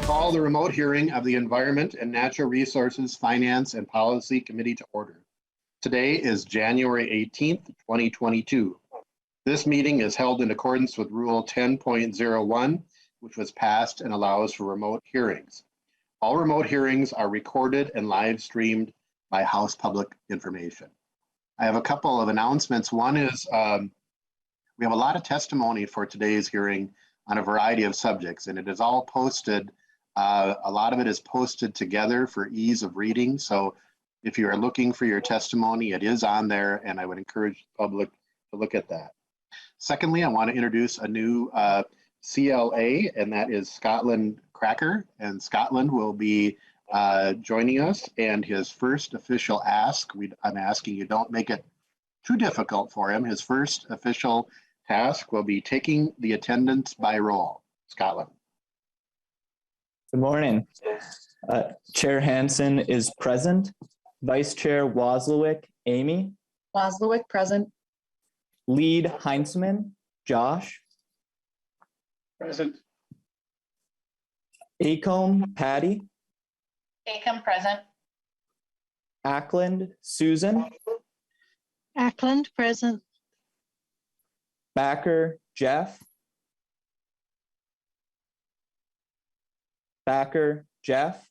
Call the remote hearing of the Environment and Natural Resources Finance and Policy Committee to order. Today is January 18th, 2022. This meeting is held in accordance with Rule 10.01, which was passed and allows for remote hearings. All remote hearings are recorded and live streamed by House Public Information. I have a couple of announcements. One is we have a lot of testimony for today's hearing on a variety of subjects, and it is all posted. A lot of it is posted together for ease of reading. So if you are looking for your testimony, it is on there, and I would encourage the public to look at that. Secondly, I want to introduce a new CLA, and that is Scotland Cracker, and Scotland will be joining us, and his first official ask, I'm asking you don't make it too difficult for him. His first official task will be taking the attendance by roll. Scotland. Good morning. Chair Hansen is present. Vice Chair Wozlowick, Amy. Wozlowick, present. Lead Heinzman, Josh. Present. Acomb, Patty. Acomb, present. Ackland, Susan. Ackland, present. Backer, Jeff. Backer, Jeff.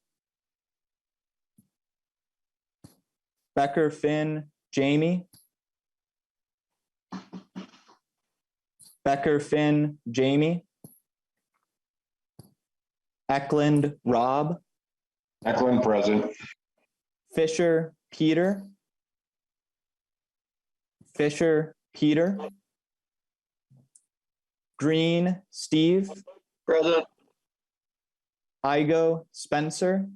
Becker, Finn, Jamie. Becker, Finn, Jamie. Eklund, Rob. Eklund, present. Fisher, Peter. Fisher, Peter. Green, Steve. Present. Igo, Spencer.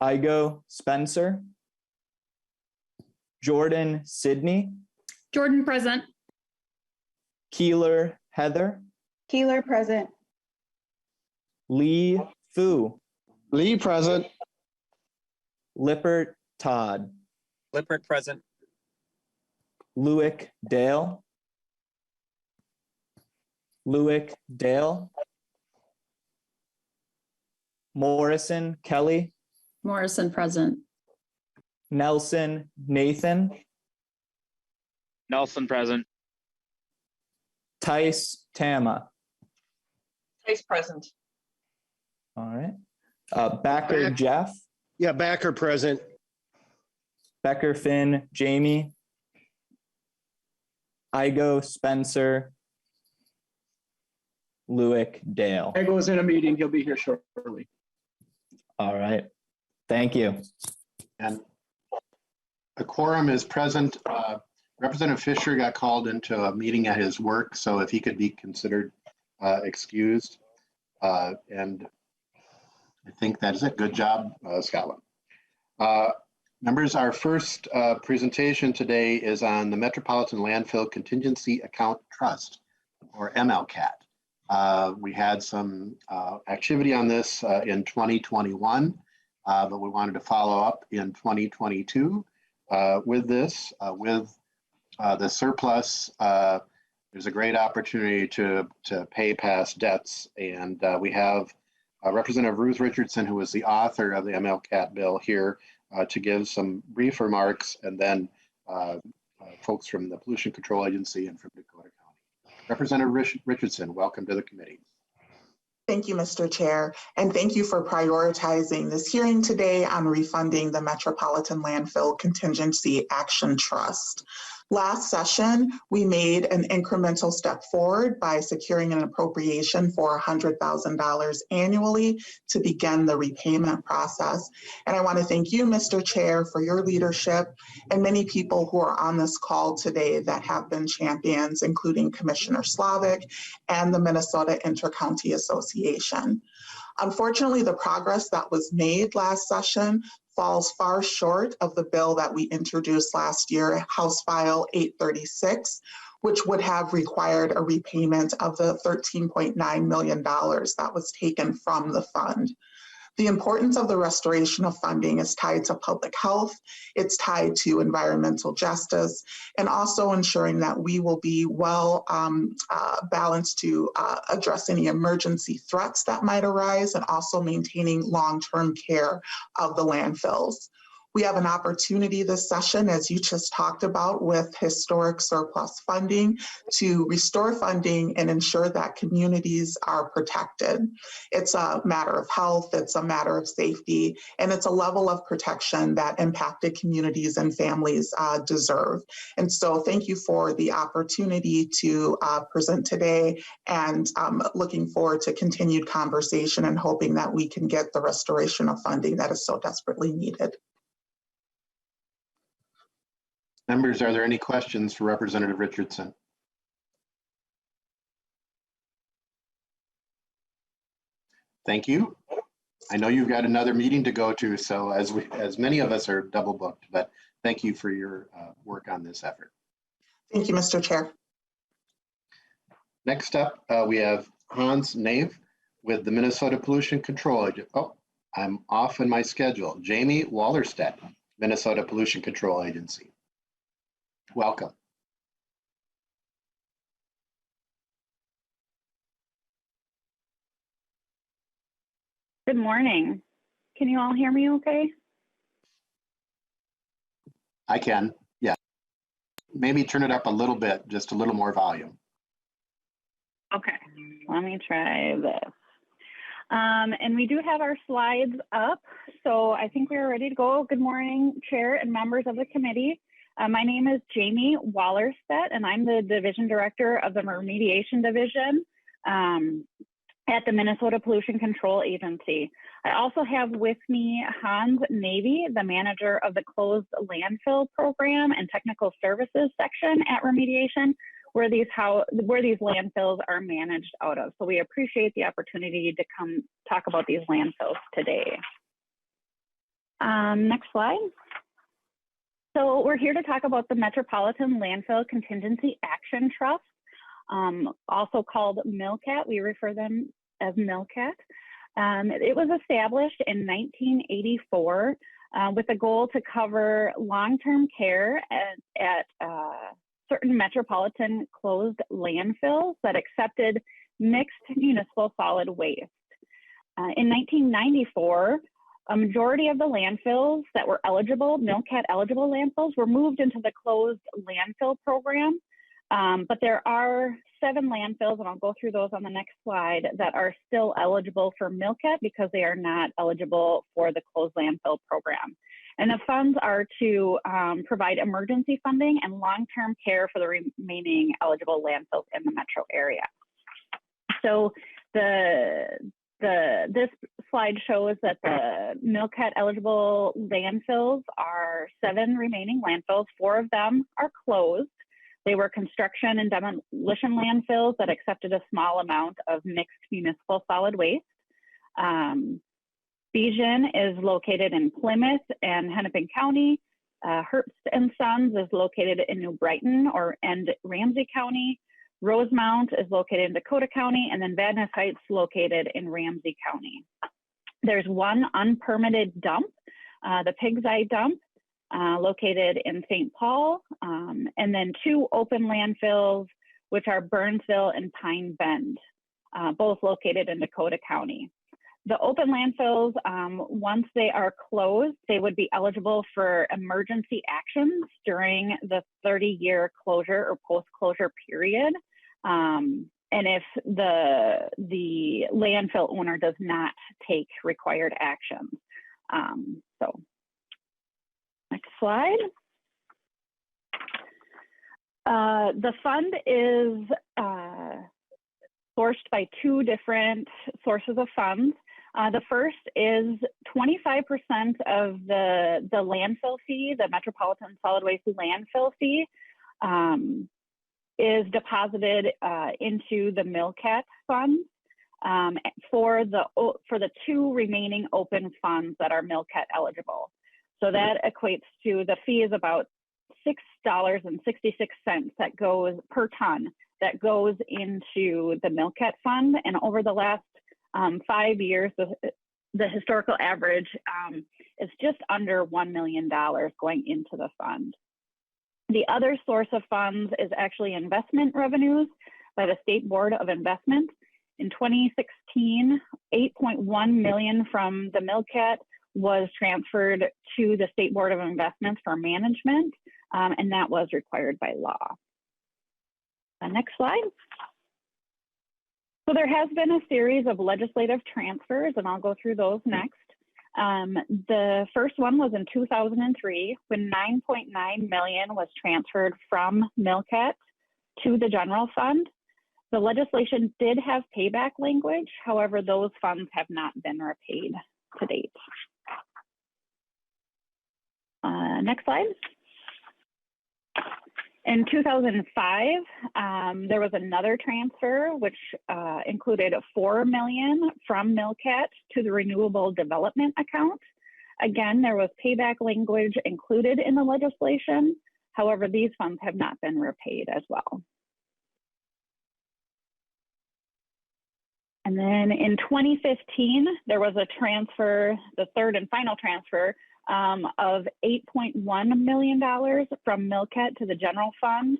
Igo, Spencer. Jordan, Sydney. Jordan, present. Keeler, Heather. Keeler, present. Lee, Fu. Lee, present. Lippert, Todd. Lippert, present. Lewick, Dale. Lewick, Dale. Morrison, Kelly. Morrison, present. Nelson, Nathan. Nelson, present. Tice, Tama. Tice, present. All right. Backer, Jeff. Yeah, Backer, present. Becker, Finn, Jamie. Igo, Spencer. Lewick, Dale. Ego's in a meeting. He'll be here shortly. All right. Thank you. And a quorum is present. Representative Fisher got called into a meeting at his work, so if he could be considered excused. And I think that is it. Good job, Scotland. Members, our first presentation today is on the Metropolitan Landfill Contingency Account Trust, or MLCAT. We had some activity on this in 2021, but we wanted to follow up in 2022 with this. With the surplus, there's a great opportunity to pay past debts, and we have Representative Ruth Richardson, who is the author of the MLCAT bill, here to give some brief remarks, and then folks from the Pollution Control Agency and from Dakota County. Representative Richardson, welcome to the committee. Thank you, Mr. Chair, and thank you for prioritizing this hearing today on refunding the Metropolitan Landfill Contingency Action Trust. Last session, we made an incremental step forward by securing an appropriation for $100,000 annually to begin the repayment process. And I want to thank you, Mr. Chair, for your leadership and many people who are on this call today that have been champions, including Commissioner Slavic and the Minnesota Intercounty Association. Unfortunately, the progress that was made last session falls far short of the bill that we introduced last year, House File 836, which would have required a repayment of the $13.9 million that was taken from the fund. The importance of the restoration of funding is tied to public health, it's tied to environmental justice, and also ensuring that we will be well balanced to address any emergency threats that might arise, and also maintaining long-term care of the landfills. We have an opportunity this session, as you just talked about, with historic surplus funding to restore funding and ensure that communities are protected. It's a matter of health, it's a matter of safety, and it's a level of protection that impacted communities and families deserve. And so thank you for the opportunity to present today, and looking forward to continued conversation and hoping that we can get the restoration of funding that is so desperately needed. Members, are there any questions for Representative Richardson? Thank you. I know you've got another meeting to go to, so as many of us are double booked, but thank you for your work on this effort. Thank you, Mr. Chair. Next up, we have Hans Nave with the Minnesota Pollution Control Agency. Oh, I'm off in my schedule. Jamie Wallerstedt, Minnesota Pollution Control Agency. Welcome. Good morning. Can you all hear me okay? I can, yeah. Maybe turn it up a little bit, just a little more volume. Okay, let me try this. And we do have our slides up, so I think we're ready to go. Good morning, Chair and members of the committee. My name is Jamie Wallerstedt, and I'm the Division Director of the Remediation Division at the Minnesota Pollution Control Agency. I also have with me Hans Navy, the manager of the Closed Landfill Program and Technical Services section at Remediation, where these landfills are managed out of. So we appreciate the opportunity to come talk about these landfills today. Next slide. So we're here to talk about the Metropolitan Landfill Contingency Action Trust, also called MILCAT. We refer them as MILCAT. It was established in 1984 with the goal to cover long-term care at certain metropolitan closed landfills that accepted mixed municipal solid waste. In 1994, a majority of the landfills that were eligible, MILCAT eligible landfills, were moved into the closed landfill program. But there are 7 landfills, and I'll go through those on the next slide, that are still eligible for MILCAT because they are not eligible for the closed landfill program. And the funds are to provide emergency funding and long-term care for the remaining eligible landfills in the metro area. So this slide shows that the MILCAT eligible landfills are 7 remaining landfills. 4 of them are closed. They were construction and demolition landfills that accepted a small amount of mixed municipal solid waste. Bijan is located in Plymouth and Hennepin County. Herbst and Sons is located in New Brighton and Ramsey County. Rosemount is located in Dakota County, and then Van Ness Heights located in Ramsey County. There's 1 unpermitted dump, the Pig's Eye dump, located in St. Paul, and then 2 open landfills, which are Burnsville and Pine Bend, both located in Dakota County. The open landfills, once they are closed, they would be eligible for emergency actions during the 30-year closure or post-closure period. And if the landfill owner does not take required action. So next slide. The fund is sourced by 2 different sources of funds. The first is 25% of the landfill fee, the Metropolitan Solid Waste landfill fee, is deposited into the MILCAT fund for the 2 remaining open funds that are MILCAT eligible. So that equates to, the fee is about $6.66 that goes per ton that goes into the MILCAT fund. And over the last 5 years, the historical average is just under $1 million going into the fund. The other source of funds is actually investment revenues by the State Board of Investment. In 2016, $8.1 million from the MILCAT was transferred to the State Board of Investments for management, and that was required by law. Next slide. So there has been a series of legislative transfers, and I'll go through those next. The first one was in 2003, when $9.9 million was transferred from MILCAT to the general fund. The legislation did have payback language. However, those funds have not been repaid to date. Next slide. In 2005, there was another transfer, which included $4 million from MILCAT to the Renewable Development Account. Again, there was payback language included in the legislation. However, these funds have not been repaid as well. And then in 2015, there was a transfer, the third and final transfer, of $8.1 million from MILCAT to the general fund.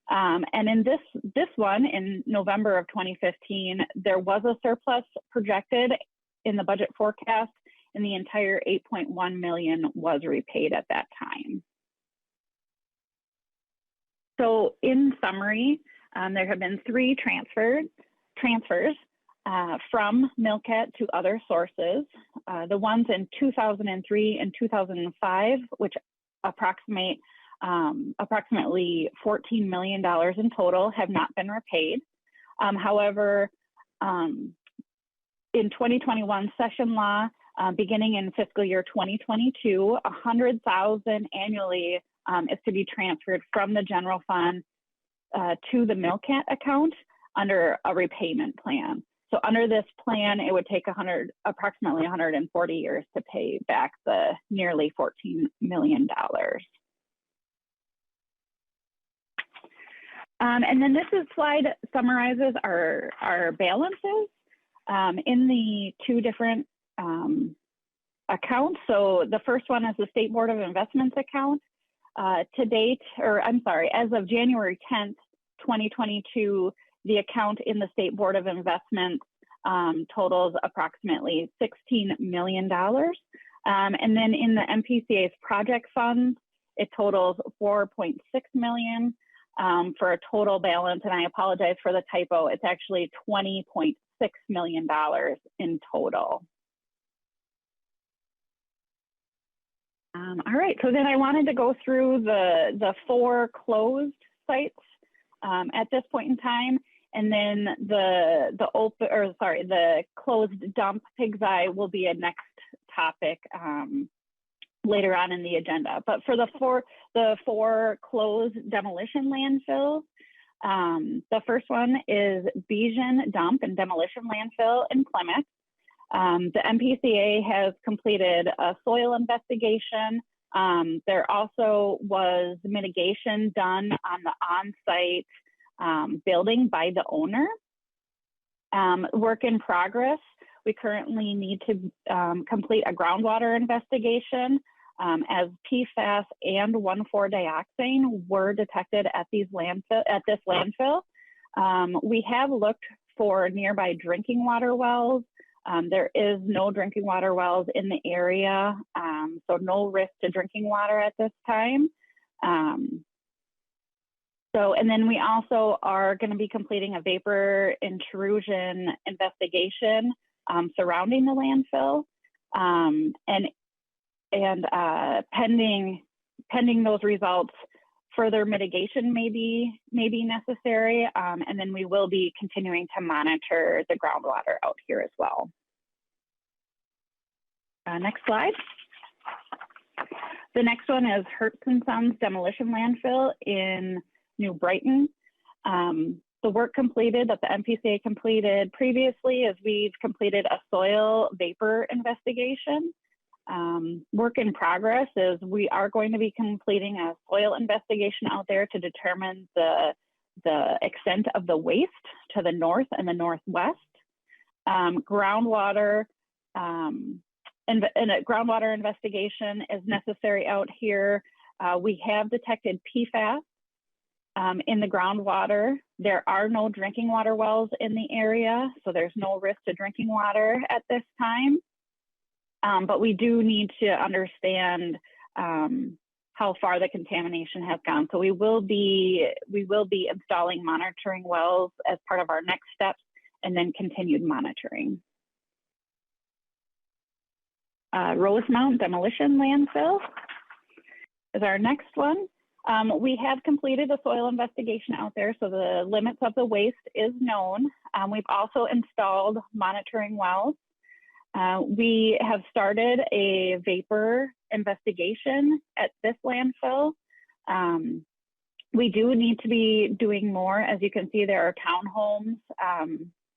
And in this one, in November of 2015, there was a surplus projected in the budget forecast, and the entire $8.1 million was repaid at that time. So in summary, there have been 3 transfers from MILCAT to other sources. The ones in 2003 and 2005, which approximate approximately $14 million in total, have not been repaid. However, in 2021 session law, beginning in fiscal year 2022, $100,000 annually is to be transferred from the general fund to the MILCAT account under a repayment plan. So under this plan, it would take approximately 140 years to pay back the nearly $14 million. And then this slide summarizes our balances in the 2 different accounts. So the first one is the State Board of Investments account. To date, as of January 10th, 2022, the account in the State Board of Investments totals approximately $16 million. And then in the MPCA's project funds, it totals $4.6 million for a total balance, and I apologize for the typo, it's actually $20.6 million in total. All right, so then I wanted to go through the 4 closed sites at this point in time, and then the closed dump pig's eye will be a next topic later on in the agenda. But for the four closed demolition landfills, the first one is Bijan Dump and Demolition Landfill in Plymouth. The MPCA has completed a soil investigation. There also was mitigation done on the on-site building by the owner. Work in progress. We currently need to complete a groundwater investigation as PFAS and 1,4-dioxane were detected at this landfill. We have looked for nearby drinking water wells. There is no drinking water wells in the area, so no risk to drinking water at this time. And then we also are going to be completing a vapor intrusion investigation surrounding the landfill, and pending those results, further mitigation may be necessary, and then we will be continuing to monitor the groundwater out here as well. Next slide. The next one is Hertz & Sons Demolition Landfill in New Brighton. The work completed that the MPCA completed previously is we've completed a soil vapor investigation. Work in progress is we are going to be completing a soil investigation out there to determine the extent of the waste to the north and the northwest. Groundwater and a groundwater investigation is necessary out here. We have detected PFAS in the groundwater. There are no drinking water wells in the area, so there's no risk to drinking water at this time. But we do need to understand how far the contamination has gone. So we will be installing monitoring wells as part of our next steps, and then continued monitoring. Rosemount Demolition Landfill is our next one. We have completed a soil investigation out there, so the limits of the waste is known. We've also installed monitoring wells. We have started a vapor investigation at this landfill. We do need to be doing more. As you can see, there are townhomes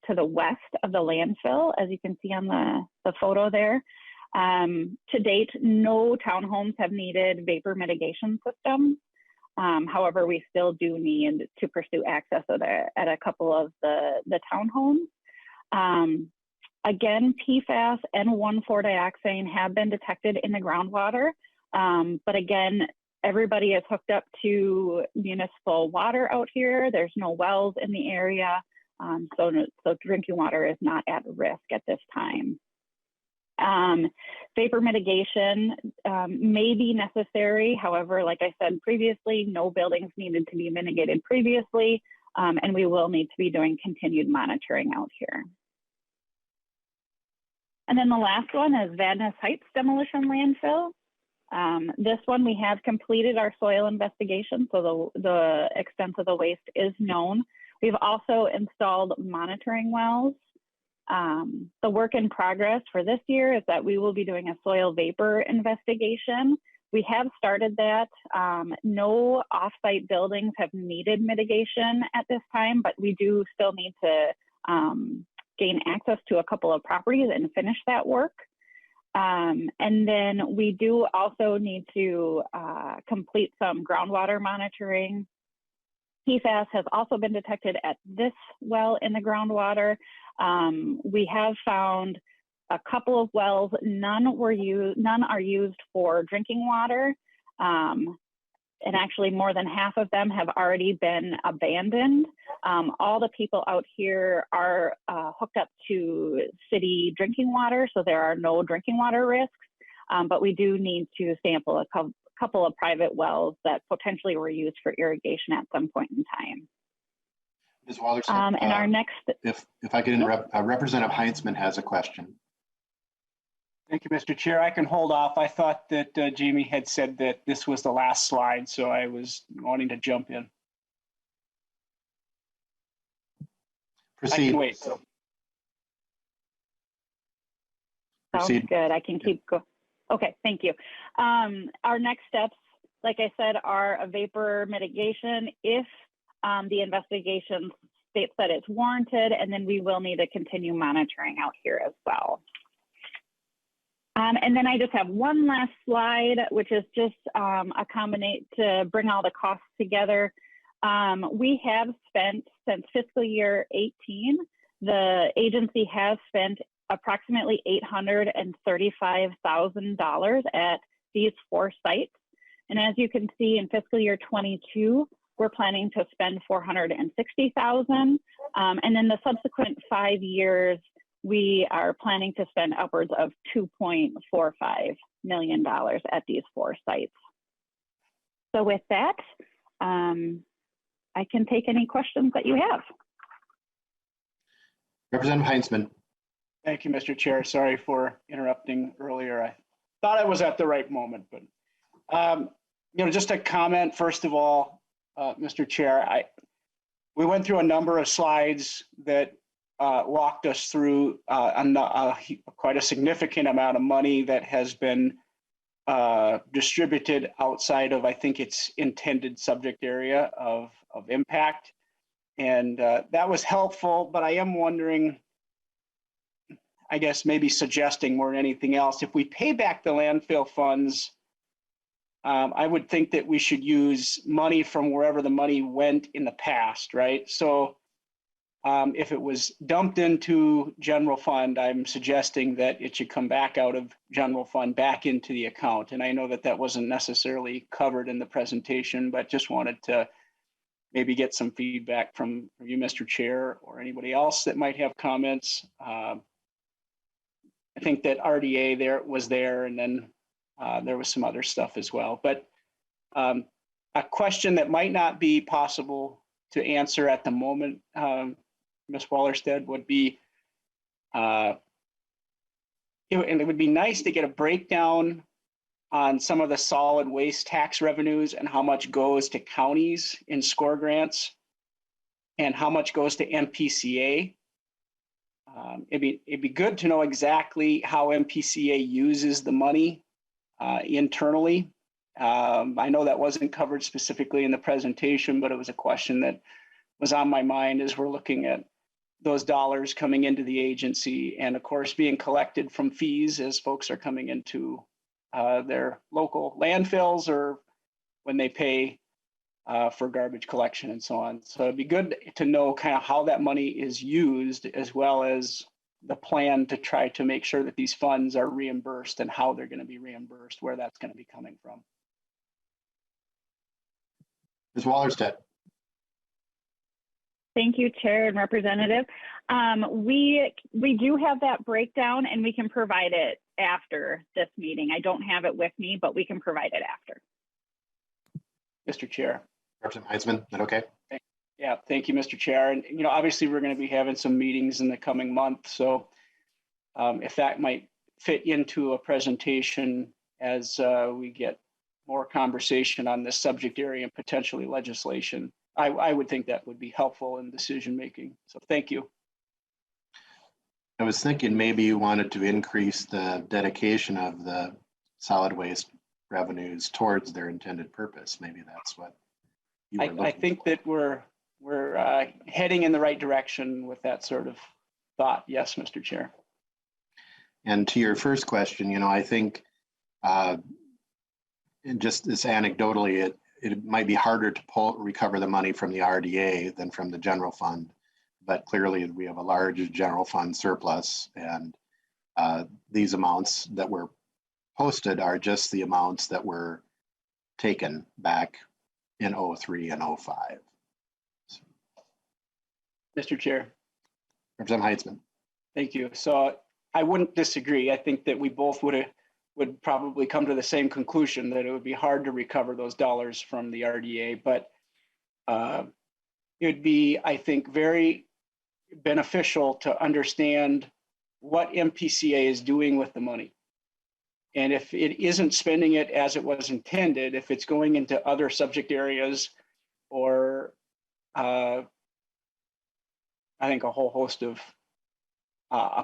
to the west of the landfill, as you can see on the photo there. To date, no townhomes have needed vapor mitigation systems. However, we still do need to pursue access at a couple of the townhomes. Again, PFAS and 1,4-dioxane have been detected in the groundwater. But again, everybody is hooked up to municipal water out here. There's no wells in the area. So drinking water is not at risk at this time. Vapor mitigation may be necessary. However, like I said previously, no buildings needed to be mitigated previously, and we will need to be doing continued monitoring out here. And then the last one is Vadnais Heights Demolition Landfill. This one, we have completed our soil investigation, so the extent of the waste is known. We've also installed monitoring wells. The work in progress for this year is that we will be doing a soil vapor investigation. We have started that. No off-site buildings have needed mitigation at this time, but we do still need to gain access to a couple of properties and finish that work. And then we do also need to complete some groundwater monitoring. PFAS has also been detected at this well in the groundwater. We have found a couple of wells, none are used for drinking water. And actually more than half of them have already been abandoned. All the people out here are hooked up to city drinking water, so there are no drinking water risks, but we do need to sample a couple of private wells that potentially were used for irrigation at some point in time. Ms. Wallerson, And our next, if I could interrupt, Representative Heinzman has a question. Thank you, Mr. Chair. I can hold off. I thought that Jamie had said that this was the last slide, so I was wanting to jump in. Proceed. I can wait. So. Sounds good. I can keep going. Okay, thank you. Our next steps, like I said, are a vapor mitigation if the investigation states that it's warranted, and then we will need to continue monitoring out here as well. And then I just have one last slide, which is just a combination to bring all the costs together. We have spent since fiscal year 18, the agency has spent approximately $835,000 at these 4 sites. And as you can see in fiscal year 22, we're planning to spend $460,000. And then the subsequent 5 years, we are planning to spend upwards of $2.45 million at these 4 sites. So with that, I can take any questions that you have. Representative Heinzman. Thank you, Mr. Chair. Sorry for interrupting earlier. I thought I was at the right moment, but just a comment. First of all, Mr. Chair, we went through a number of slides that walked us through quite a significant amount of money that has been distributed outside of, I think, its intended subject area of impact. And that was helpful, but I am wondering, I guess maybe suggesting more than anything else, if we pay back the landfill funds, I would think that we should use money from wherever the money went in the past, right? So If it was dumped into general fund, I'm suggesting that it should come back out of general fund back into the account. And I know that that wasn't necessarily covered in the presentation, but just wanted to maybe get some feedback from you, Mr. Chair, or anybody else that might have comments. I think that RDA was there, and then there was some other stuff as well. But a question that might not be possible to answer at the moment, Ms. Wallerstedt, would be, and it would be nice to get a breakdown on some of the solid waste tax revenues and how much goes to counties in SCORE grants and how much goes to MPCA. It'd be good to know exactly how MPCA uses the money internally. I know that wasn't covered specifically in the presentation, but it was a question that was on my mind as we're looking at those dollars coming into the agency and of course being collected from fees as folks are coming into their local landfills or when they pay for garbage collection and so on. So it'd be good to know kind of how that money is used, as well as the plan to try to make sure that these funds are reimbursed and how they're going to be reimbursed, where that's going to be coming from. Ms. Wallerstedt. Thank you, Chair and Representative. We do have that breakdown and we can provide it after this meeting. I don't have it with me, but we can provide it after. Mr. Chair. Representative Heitzman, is that okay? Yeah, thank you, Mr. Chair. And, obviously we're going to be having some meetings in the coming month. So if that might fit into a presentation as we get more conversation on this subject area and potentially legislation, I would think that would be helpful in decision making. So thank you. I was thinking maybe you wanted to increase the dedication of the solid waste revenues towards their intended purpose. Maybe that's what you were looking I think for. that we're heading in the right direction with that sort of thought. Yes, Mr. Chair. And to your first question, I think and just this anecdotally, it might be harder to recover the money from the RDA than from the general fund, but clearly we have a large general fund surplus, and these amounts that were posted are just the amounts that were taken back in 03 and 05. Mr. Chair. Representative Heitzman. Thank you. So I wouldn't disagree. I think that we both would probably come to the same conclusion that it would be hard to recover those dollars from the RDA, but it would be, I think, very beneficial to understand what MPCA is doing with the money. And if it isn't spending it as it was intended, if it's going into other subject areas or I think a whole host of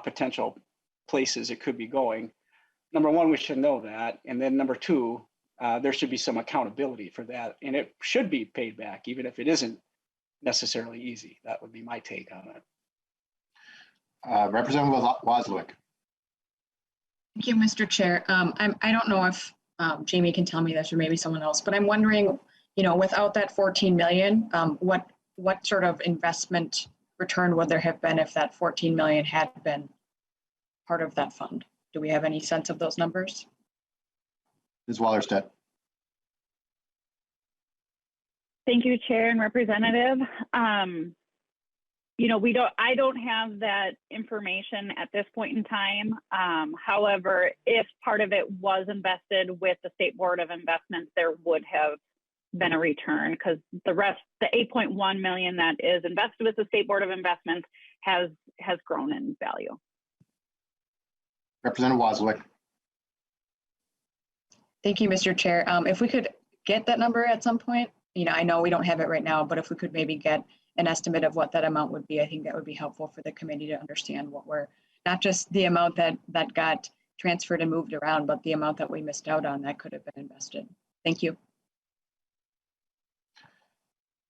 potential places it could be going. Number one, we should know that. And then number two, there should be some accountability for that. And it should be paid back, even if it isn't necessarily easy. That would be my take on it. Representative Wozluik. Thank you, Mr. Chair. I don't know if Jamie can tell me this or maybe someone else, but I'm wondering, without that 14 million, what sort of investment return would there have been if that 14 million had been part of that fund? Do we have any sense of those numbers? Ms. Wallerstedt. Thank you, Chair and Representative. I don't have that information at this point in time. However, if part of it was invested with the State Board of Investments, there would have been a return, because the rest, the 8.1 million that is invested with the State Board of Investments has grown in value. Representative Wozluik. Thank you, Mr. Chair. If we could get that number at some point, I know we don't have it right now, but if we could maybe get an estimate of what that amount would be, I think that would be helpful for the committee to understand what we're, not just the amount that got transferred and moved around, but the amount that we missed out on that could have been invested. Thank you.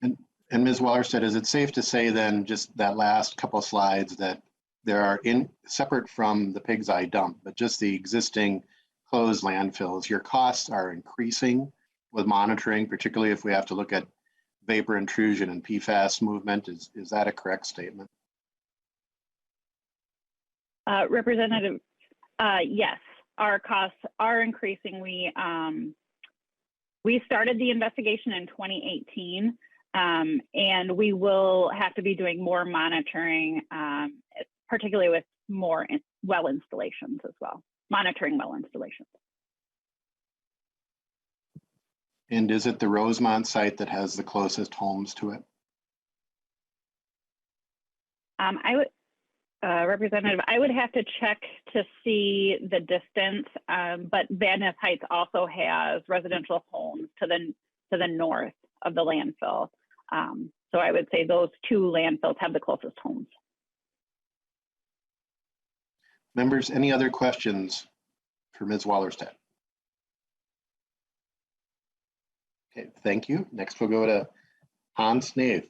And Ms. Wallerstedt, is it safe to say then, just that last couple of slides, that there are separate from the Pig's Eye dump, but just the existing closed landfills, your costs are increasing with monitoring, particularly if we have to look at vapor intrusion and PFAS movement. Is that a correct statement? Representative, yes, our costs are increasing. We started the investigation in 2018, and we will have to be doing more monitoring, particularly with more well installations as well, monitoring well installations. And is it the Rosemont site that has the closest homes to it? Representative, I would have to check to see the distance, but Van Ness Heights also has residential homes to the north of the landfill. So I would say those two landfills have the closest homes. Members, any other questions for Ms. Wallerstedt? Okay, thank you. Next, we'll go to Hans Nave.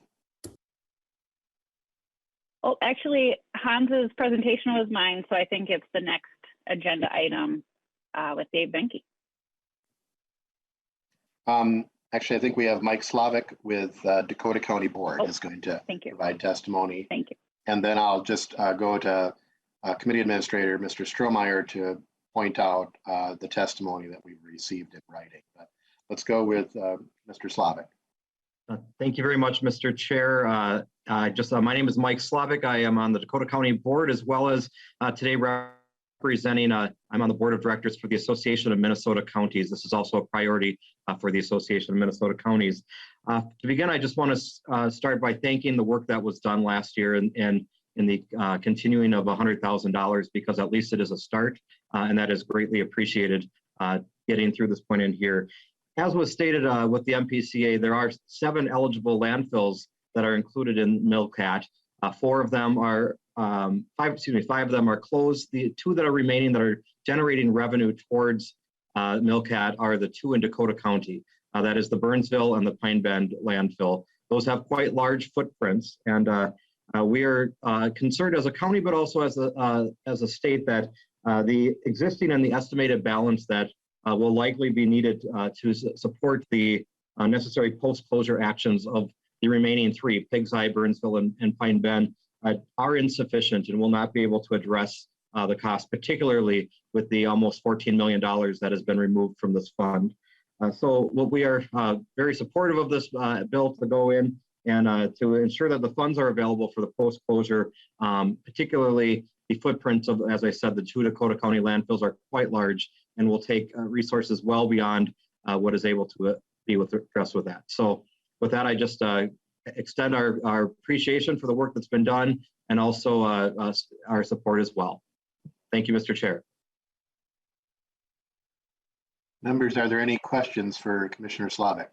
Oh, actually, Hans's presentation was mine, so I think it's the next agenda item with Dave Benke. Actually, I think we have Mike Slavic with Dakota County Board is going to provide testimony. Thank you. And then I'll just go to Committee Administrator, Mr. Strohmeyer, to point out the testimony that we've received in writing. But let's go with Mr. Slavic. Thank you very much, Mr. Chair. My name is Mike Slavic. I am on the Dakota County Board, as well as today representing, I'm on the Board of Directors for the Association of Minnesota Counties. This is also a priority for the Association of Minnesota Counties. To begin, I just want to start by thanking the work that was done last year and in the continuing of $100,000, because at least it is a start, and that is greatly appreciated getting through this point in here. As was stated with the MPCA, there are 7 eligible landfills that are included in MILCAT. 5 of them are closed. The 2 that are remaining that are generating revenue towards MILCAT are the 2 in Dakota County. That is the Burnsville and the Pine Bend landfill. Those have quite large footprints, and we are concerned as a county, but also as a state, that the existing and the estimated balance that will likely be needed to support the necessary post-closure actions of the remaining 3, Pig's Eye, Burnsville, and Pine Bend, are insufficient and will not be able to address the cost, particularly with the almost $14 million that has been removed from this fund. So we are very supportive of this bill to go in and to ensure that the funds are available for the post-closure, particularly the footprints of, as I said, the 2 Dakota County landfills are quite large and will take resources well beyond what is able to be addressed with that. So with that, I just extend our appreciation for the work that's been done, and also our support as well. Thank you, Mr. Chair. Members, are there any questions for Commissioner Slavic?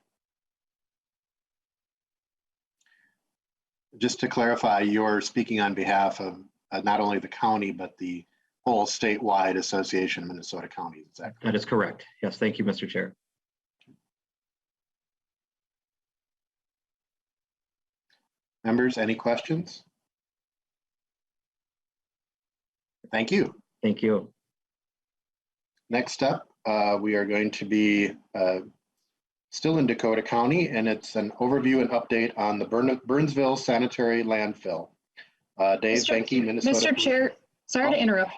Just to clarify, you're speaking on behalf of not only the county, but the whole statewide Association of Minnesota Counties. Is that correct? That is correct. Yes, thank you, Mr. Chair. Members, any questions? Thank you. Thank you. Next up, we are going to be still in Dakota County, and it's an overview and update on the Burnsville Sanitary Landfill. Dave Benke, Minnesota. Mr. Chair, sorry to interrupt.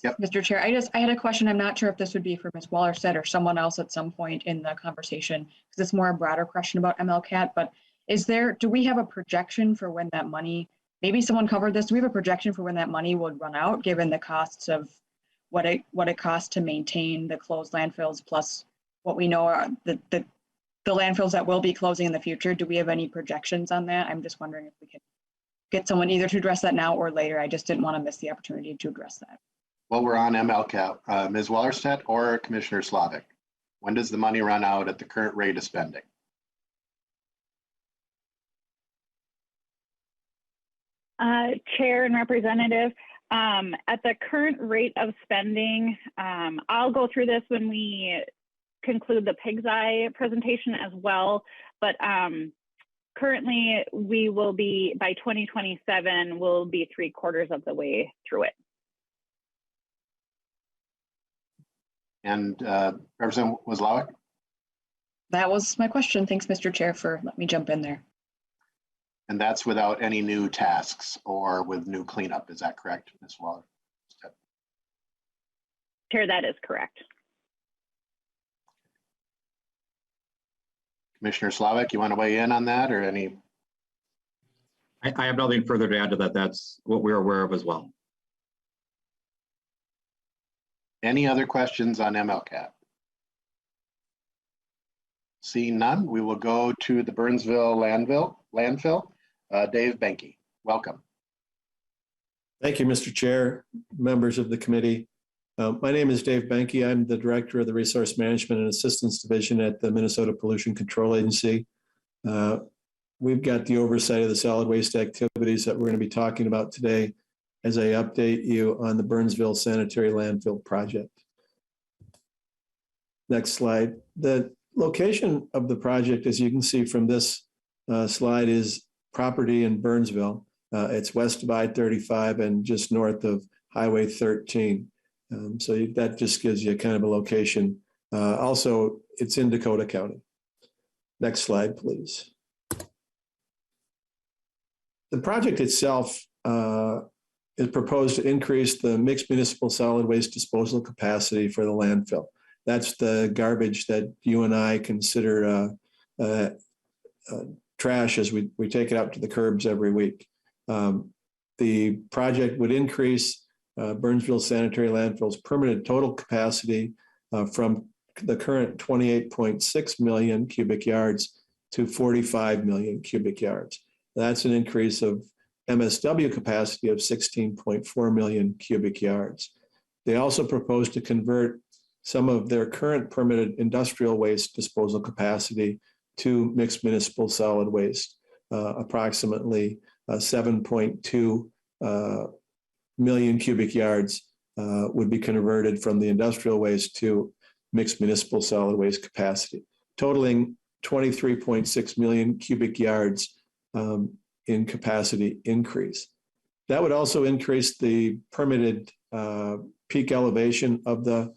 Yep. Mr. Chair, I had a question. I'm not sure if this would be for Ms. Wallerstedt or someone else at some point in the conversation, because it's more a broader question about MLCAT, but do we have a projection for when that money, maybe someone covered this, do we have a projection for when that money would run out, given the costs of what it costs to maintain the closed landfills, plus what we know are the landfills that will be closing in the future? Do we have any projections on that? I'm just wondering if we could get someone either to address that now or later. I just didn't want to miss the opportunity to address that. Well, we're on MLCAT. Ms. Wallerstedt or Commissioner Slavic, when does the money run out at the current rate of spending? Chair and Representative, at the current rate of spending, I'll go through this when we conclude the Pig's Eye presentation as well, but currently we will be, by 2027, we'll be 3/4 of the way through it. And Representative Wozlawik? That was my question. Thanks, Mr. Chair, for letting me jump in there. And that's without any new tasks or with new cleanup. Is that correct, Ms. Waller? Chair, that is correct. Commissioner Slavik, you want to weigh in on that or any? I have nothing further to add to that. That's what we're aware of as well. Any other questions on MLCAT? Seeing none, we will go to the Burnsville landfill. Dave Benke, welcome. Thank you, Mr. Chair, members of the committee. My name is Dave Benke. I'm the Director of the Resource Management and Assistance Division at the Minnesota Pollution Control Agency. We've got the oversight of the solid waste activities that we're going to be talking about today as I update you on the Burnsville Sanitary Landfill project. Next slide. The location of the project, as you can see from this slide, is property in Burnsville. It's west of I-35 and just north of Highway 13. So that just gives you kind of a location. Also, it's in Dakota County. Next slide, please. The project itself is proposed to increase the mixed municipal solid waste disposal capacity for the landfill. That's the garbage that you and I consider trash as we take it out to the curbs every week. The project would increase Burnsville Sanitary Landfill's permanent total capacity from the current 28.6 million cubic yards to 45 million cubic yards. That's an increase of MSW capacity of 16.4 million cubic yards. They also propose to convert some of their current permitted industrial waste disposal capacity to mixed municipal solid waste. Approximately 7.2 million cubic yards would be converted from the industrial waste to mixed municipal solid waste capacity, totaling 23.6 million cubic yards in capacity increase. That would also increase the permitted peak elevation of the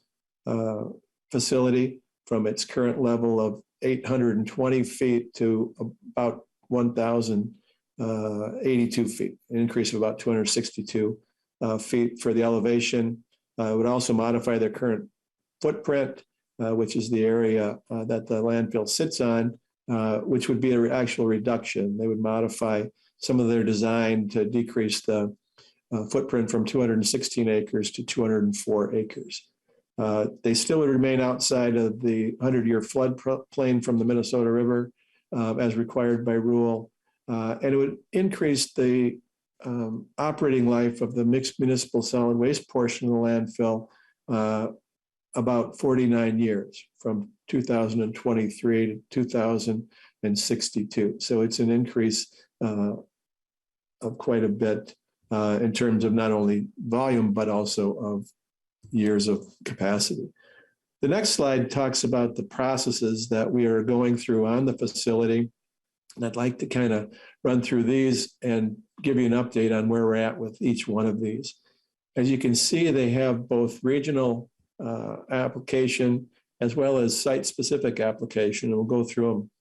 facility from its current level of 820 feet to about 1,082 feet, an increase of about 262 feet for the elevation. It would also modify their current footprint, which is the area that the landfill sits on, which would be an actual reduction. They would modify some of their design to decrease the footprint from 216 acres to 204 acres. They still would remain outside of the 100-year floodplain from the Minnesota River as required by rule. And it would increase the operating life of the mixed municipal solid waste portion of the landfill about 49 years, from 2023 to 2062. So it's an increase of quite a bit in terms of not only volume, but also of years of capacity. The next slide talks about the processes that we are going through on the facility. And I'd like to kind of run through these and give you an update on where we're at with each one of these. As you can see, they have both regional application as well as site-specific application, and we'll go through them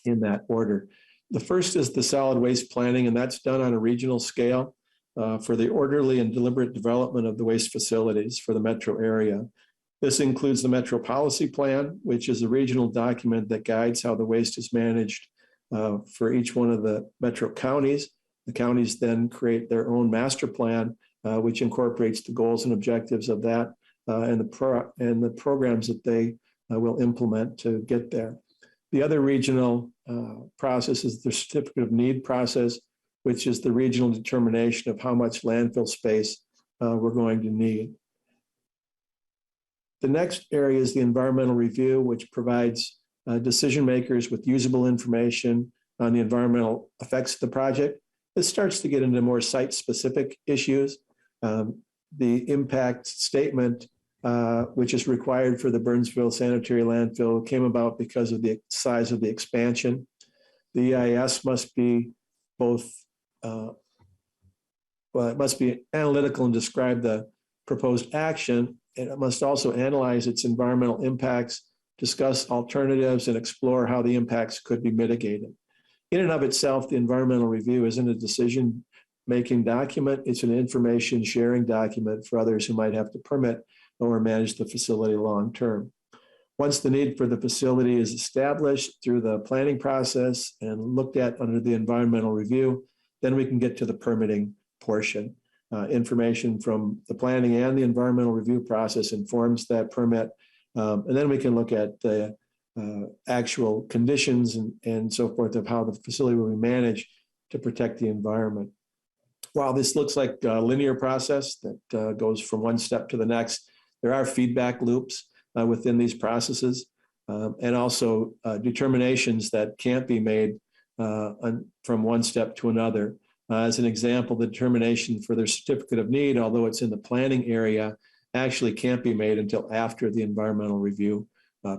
in that order. The first is the solid waste planning, and that's done on a regional scale for the orderly and deliberate development of the waste facilities for the metro area. This includes the Metro Policy Plan, which is a regional document that guides how the waste is managed for each one of the metro counties. The counties then create their own master plan, which incorporates the goals and objectives of that and the programs that they will implement to get there. The other regional process is the Certificate of Need process, which is the regional determination of how much landfill space we're going to need. The next area is the environmental review, which provides decision makers with usable information on the environmental effects of the project. This starts to get into more site-specific issues. The impact statement, which is required for the Burnsville Sanitary Landfill, came about because of the size of the expansion. The EIS must be both, it must be analytical and describe the proposed action, and it must also analyze its environmental impacts discuss alternatives, and explore how the impacts could be mitigated. In and of itself, the environmental review isn't a decision-making document. It's an information sharing document for others who might have to permit or manage the facility long-term. Once the need for the facility is established through the planning process and looked at under the environmental review, then we can get to the permitting portion. Information from the planning and the environmental review process informs that permit. And then we can look at the actual conditions and so forth of how the facility will be managed to protect the environment. While this looks like a linear process that goes from one step to the next, there are feedback loops within these processes and also determinations that can't be made from one step to another. As an example, the determination for their certificate of need, although it's in the planning area, actually can't be made until after the environmental review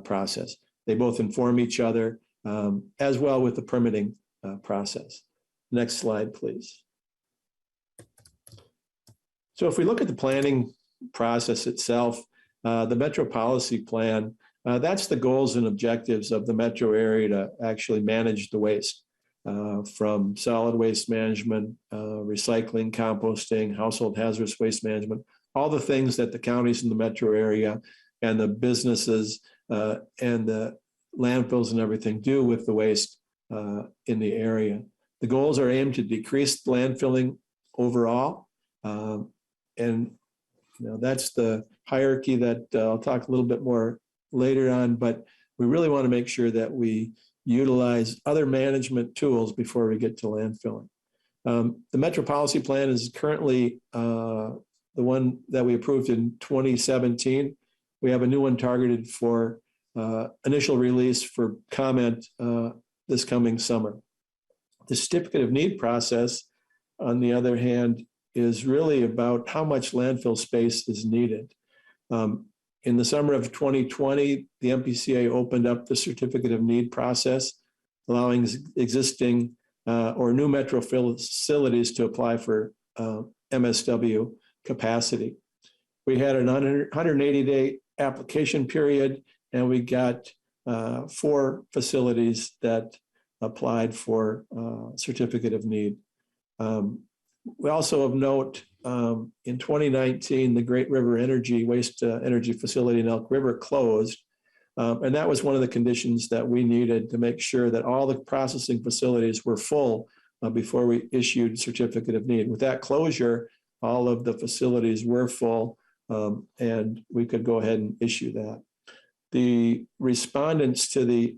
process. They both inform each other as well with the permitting process. Next slide, please. So if we look at the planning process itself, the Metro Policy Plan, that's the goals and objectives of the metro area to actually manage the waste. From solid waste management, recycling, composting, household hazardous waste management, all the things that the counties in the metro area and the businesses and the landfills and everything do with the waste in the area. The goals are aimed to decrease landfilling overall. And that's the hierarchy that I'll talk a little bit more later on, but we really want to make sure that we utilize other management tools before we get to landfilling. The Metro Policy Plan is currently the one that we approved in 2017. We have a new one targeted for initial release for comment this coming summer. The certificate of need process, on the other hand, is really about how much landfill space is needed. In the summer of 2020, the MPCA opened up the certificate of need process, allowing existing or new metro facilities to apply for MSW capacity. We had an 180-day application period, and we got 4 facilities that applied for certificate of need. We also of note, in 2019, the Great River Energy Waste Energy Facility in Elk River closed. And that was one of the conditions that we needed to make sure that all the processing facilities were full before we issued certificate of need. With that closure, all of the facilities were full and we could go ahead and issue that. The respondents to the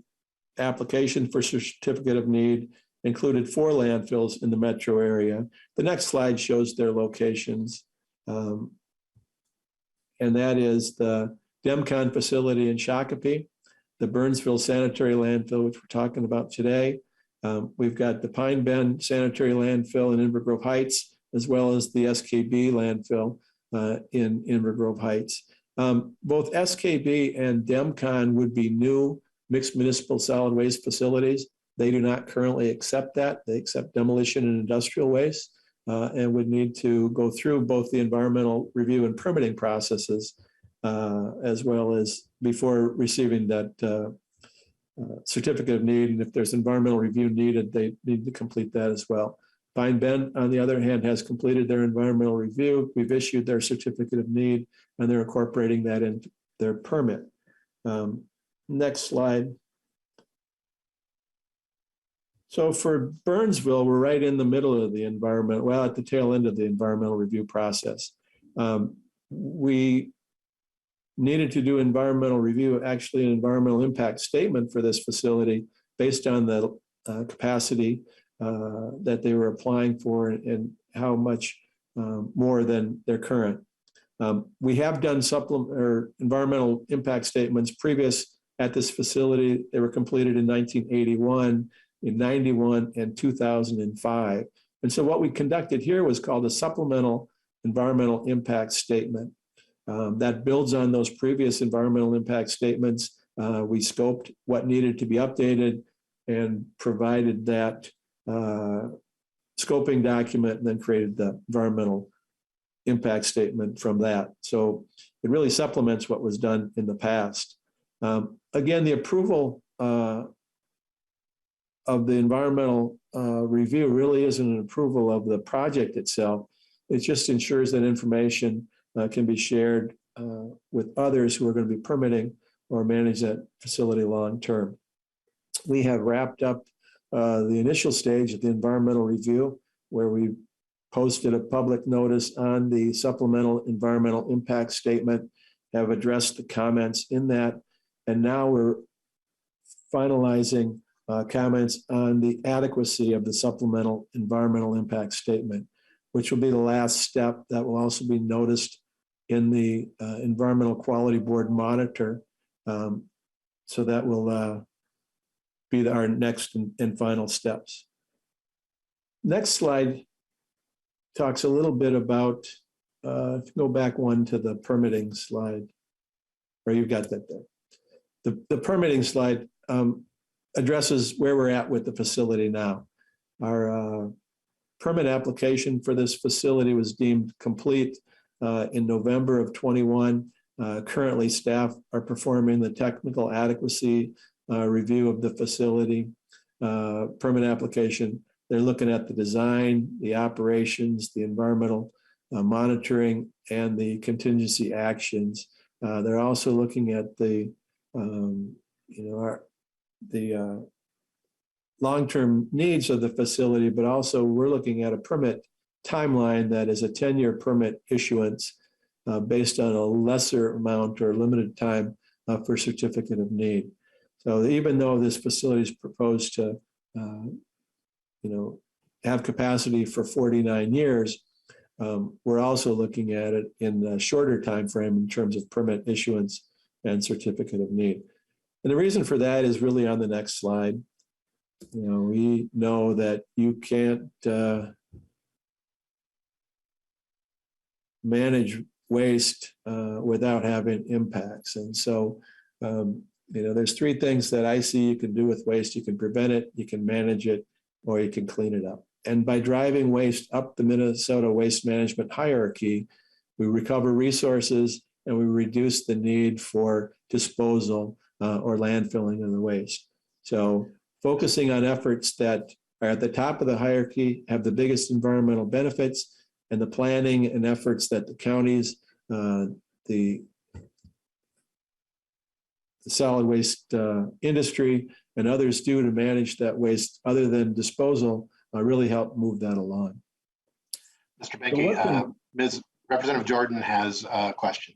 application for certificate of need included 4 landfills in the metro area. The next slide shows their locations. And that is the Demcon facility in Shakopee, the Burnsville Sanitary landfill, which we're talking about today. We've got the Pine Bend Sanitary landfill in Inver Grove Heights, as well as the SKB landfill in Inver Grove Heights. Both SKB and Demcon would be new mixed municipal solid waste facilities. They do not currently accept that. They accept demolition and industrial waste and would need to go through both the environmental review and permitting processes as well as before receiving that certificate of need. And if there's environmental review needed, they need to complete that as well. Pine Bend, on the other hand, has completed their environmental review. We've issued their certificate of need, and they're incorporating that into their permit. Next slide. So for Burnsville, we're right in the middle of the environment, well, at the tail end of the environmental review process. We needed to do environmental review, actually an environmental impact statement for this facility based on the capacity that they were applying for and how much more than their current. We have done environmental impact statements previous at this facility. They were completed in 1981, in 91, and 2005. And so what we conducted here was called a supplemental environmental impact statement that builds on those previous environmental impact statements. We scoped what needed to be updated and provided that scoping document and then created the environmental impact statement from that. So it really supplements what was done in the past. Again, the approval of the environmental review really isn't an approval of the project itself. It just ensures that information can be shared with others who are going to be permitting or manage that facility long term. We have wrapped up the initial stage of the environmental review, where we posted a public notice on the supplemental environmental impact statement, have addressed the comments in that, and now we're finalizing comments on the adequacy of the supplemental environmental impact statement, which will be the last step that will also be noticed in the Environmental Quality Board monitor. So that will be our next and final steps. Next slide talks a little bit about, if you go back one to the permitting slide, or you've got that there. The permitting slide addresses where we're at with the facility now. Our permit application for this facility was deemed complete in November of 21. Currently, staff are performing the technical adequacy review of the facility permit application. They're looking at the design, the operations, the environmental monitoring, and the contingency actions. They're also looking at the long-term needs of the facility, but also we're looking at a permit timeline that is a 10-year permit issuance based on a lesser amount or limited time for certificate of need. So even though this facility is proposed to, have capacity for 49 years, we're also looking at it in a shorter time frame in terms of permit issuance and certificate of need. And the reason for that is really on the next slide. We know that you can't manage waste without having impacts. And so, there's three things that I see you can do with waste. You can prevent it, you can manage it, or you can clean it up. And by driving waste up the Minnesota waste management hierarchy, we recover resources and we reduce the need for disposal or landfilling of the waste. So focusing on efforts that are at the top of the hierarchy, have the biggest environmental benefits, and the planning and efforts that the counties, the solid waste industry and others do to manage that waste other than disposal really help move that along. Mr. Benke, Representative Jordan has a question.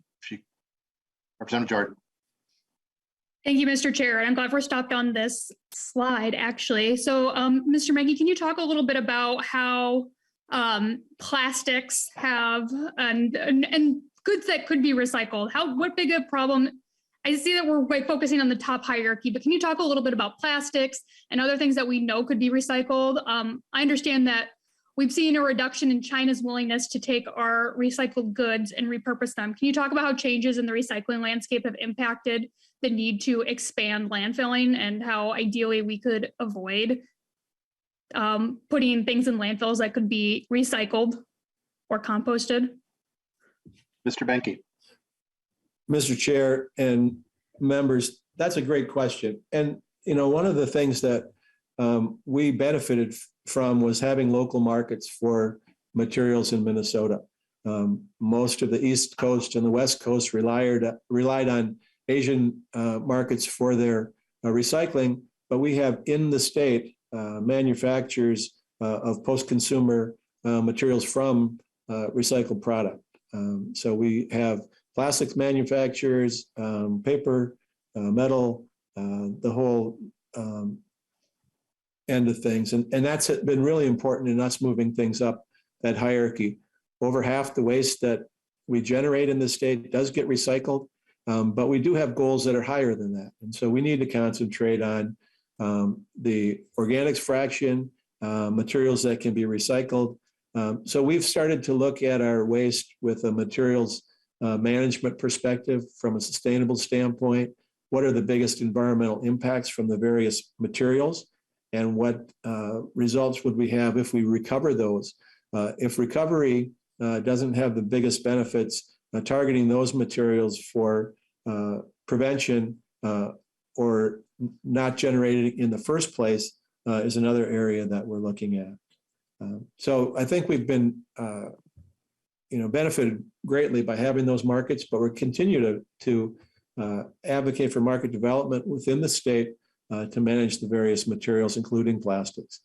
Representative Jordan. Thank you, Mr. Chair. And I'm glad we're stopped on this slide, actually. So, Mr. Menke, can you talk a little bit about how plastics have and goods that could be recycled? What big a problem? I see that we're focusing on the top hierarchy, but can you talk a little bit about plastics and other things that we know could be recycled? I understand that we've seen a reduction in China's willingness to take our recycled goods and repurpose them. Can you talk about how changes in the recycling landscape have impacted the need to expand landfilling and how ideally we could avoid putting things in landfills that could be recycled or composted? Mr. Benke. Mr. Chair and members, that's a great question. And, one of the things that we benefited from was having local markets for materials in Minnesota. Most of the East Coast and the West Coast relied on Asian markets for their recycling, but we have in the state manufacturers of post-consumer materials from recycled product. So we have plastics manufacturers, paper, metal, the whole end of things. And that's been really important in us moving things up that hierarchy. Over half the waste that we generate in the state does get recycled, but we do have goals that are higher than that. And so we need to concentrate on the organics fraction, materials that can be recycled. So we've started to look at our waste with a materials management perspective from a sustainable standpoint. What are the biggest environmental impacts from the various materials? And what results would we have if we recover those? If recovery doesn't have the biggest benefits, targeting those materials for prevention or not generated in the first place is another area that we're looking at. So I think we've been benefited greatly by having those markets, but we're continue to advocate for market development within the state to manage the various materials, including plastics.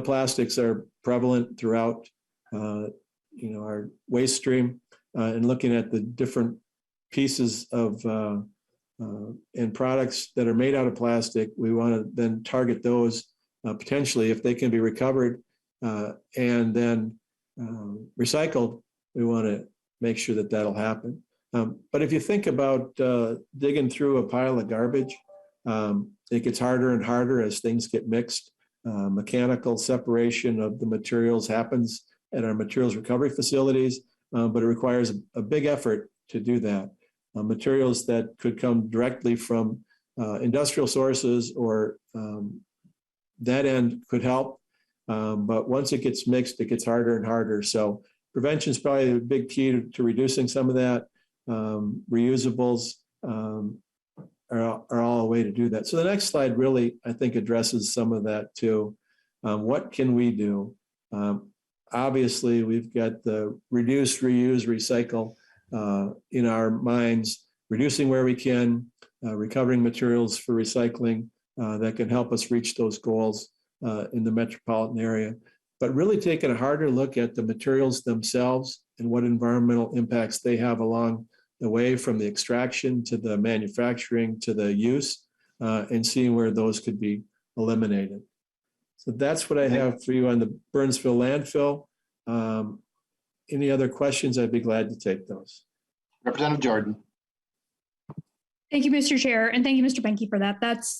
Plastics are prevalent throughout our waste stream, and looking at the different pieces of and products that are made out of plastic, we want to then target those potentially if they can be recovered and then recycled. We want to make sure that that'll happen. But if you think about digging through a pile of garbage, it gets harder and harder as things get mixed. Mechanical separation of the materials happens at our materials recovery facilities, but it requires a big effort to do that. Materials that could come directly from industrial sources or that end could help. But once it gets mixed, it gets harder and harder. So prevention is probably a big key to reducing some of that. Reusables are all a way to do that. So the next slide really, I think, addresses some of that too. What can we do? Obviously, we've got the reduce, reuse, recycle in our minds, reducing where we can, recovering materials for recycling that can help us reach those goals in the metropolitan area. But really taking a harder look at the materials themselves and what environmental impacts they have along the way, from the extraction to the manufacturing to the use, and seeing where those could be eliminated. So that's what I have for you on the Burnsville landfill. Any other questions? I'd be glad to take those. Representative Jordan. Thank you, Mr. Chair, and thank you, Mr. Benke, for that. That's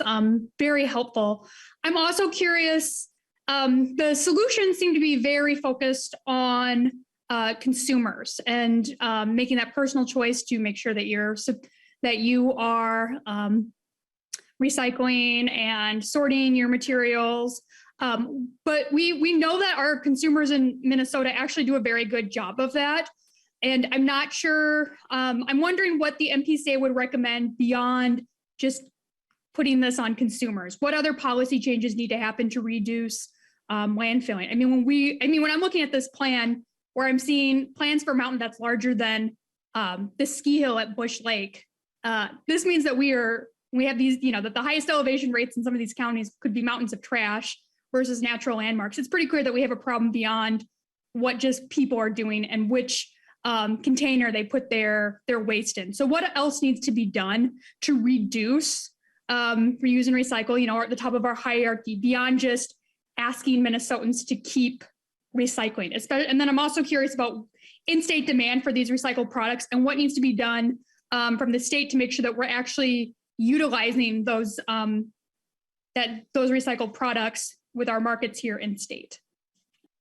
very helpful. I'm also curious, the solutions seem to be very focused on consumers and making that personal choice to make sure that you are recycling and sorting your materials. But we know that our consumers in Minnesota actually do a very good job of that. And I'm not sure, I'm wondering what the MPCA would recommend beyond just putting this on consumers. What other policy changes need to happen to reduce landfilling? I mean, when I'm looking at this plan, where I'm seeing plans for a mountain that's larger than the ski hill at Bush Lake, this means that we have these, that the highest elevation rates in some of these counties could be mountains of trash versus natural landmarks. It's pretty clear that we have a problem beyond what just people are doing and which container they put their waste in. So what else needs to be done to reduce reuse and recycle, at the top of our hierarchy beyond just asking Minnesotans to keep recycling? And then I'm also curious about in-state demand for these recycled products and what needs to be done from the state to make sure that we're actually utilizing those recycled products with our markets here in state.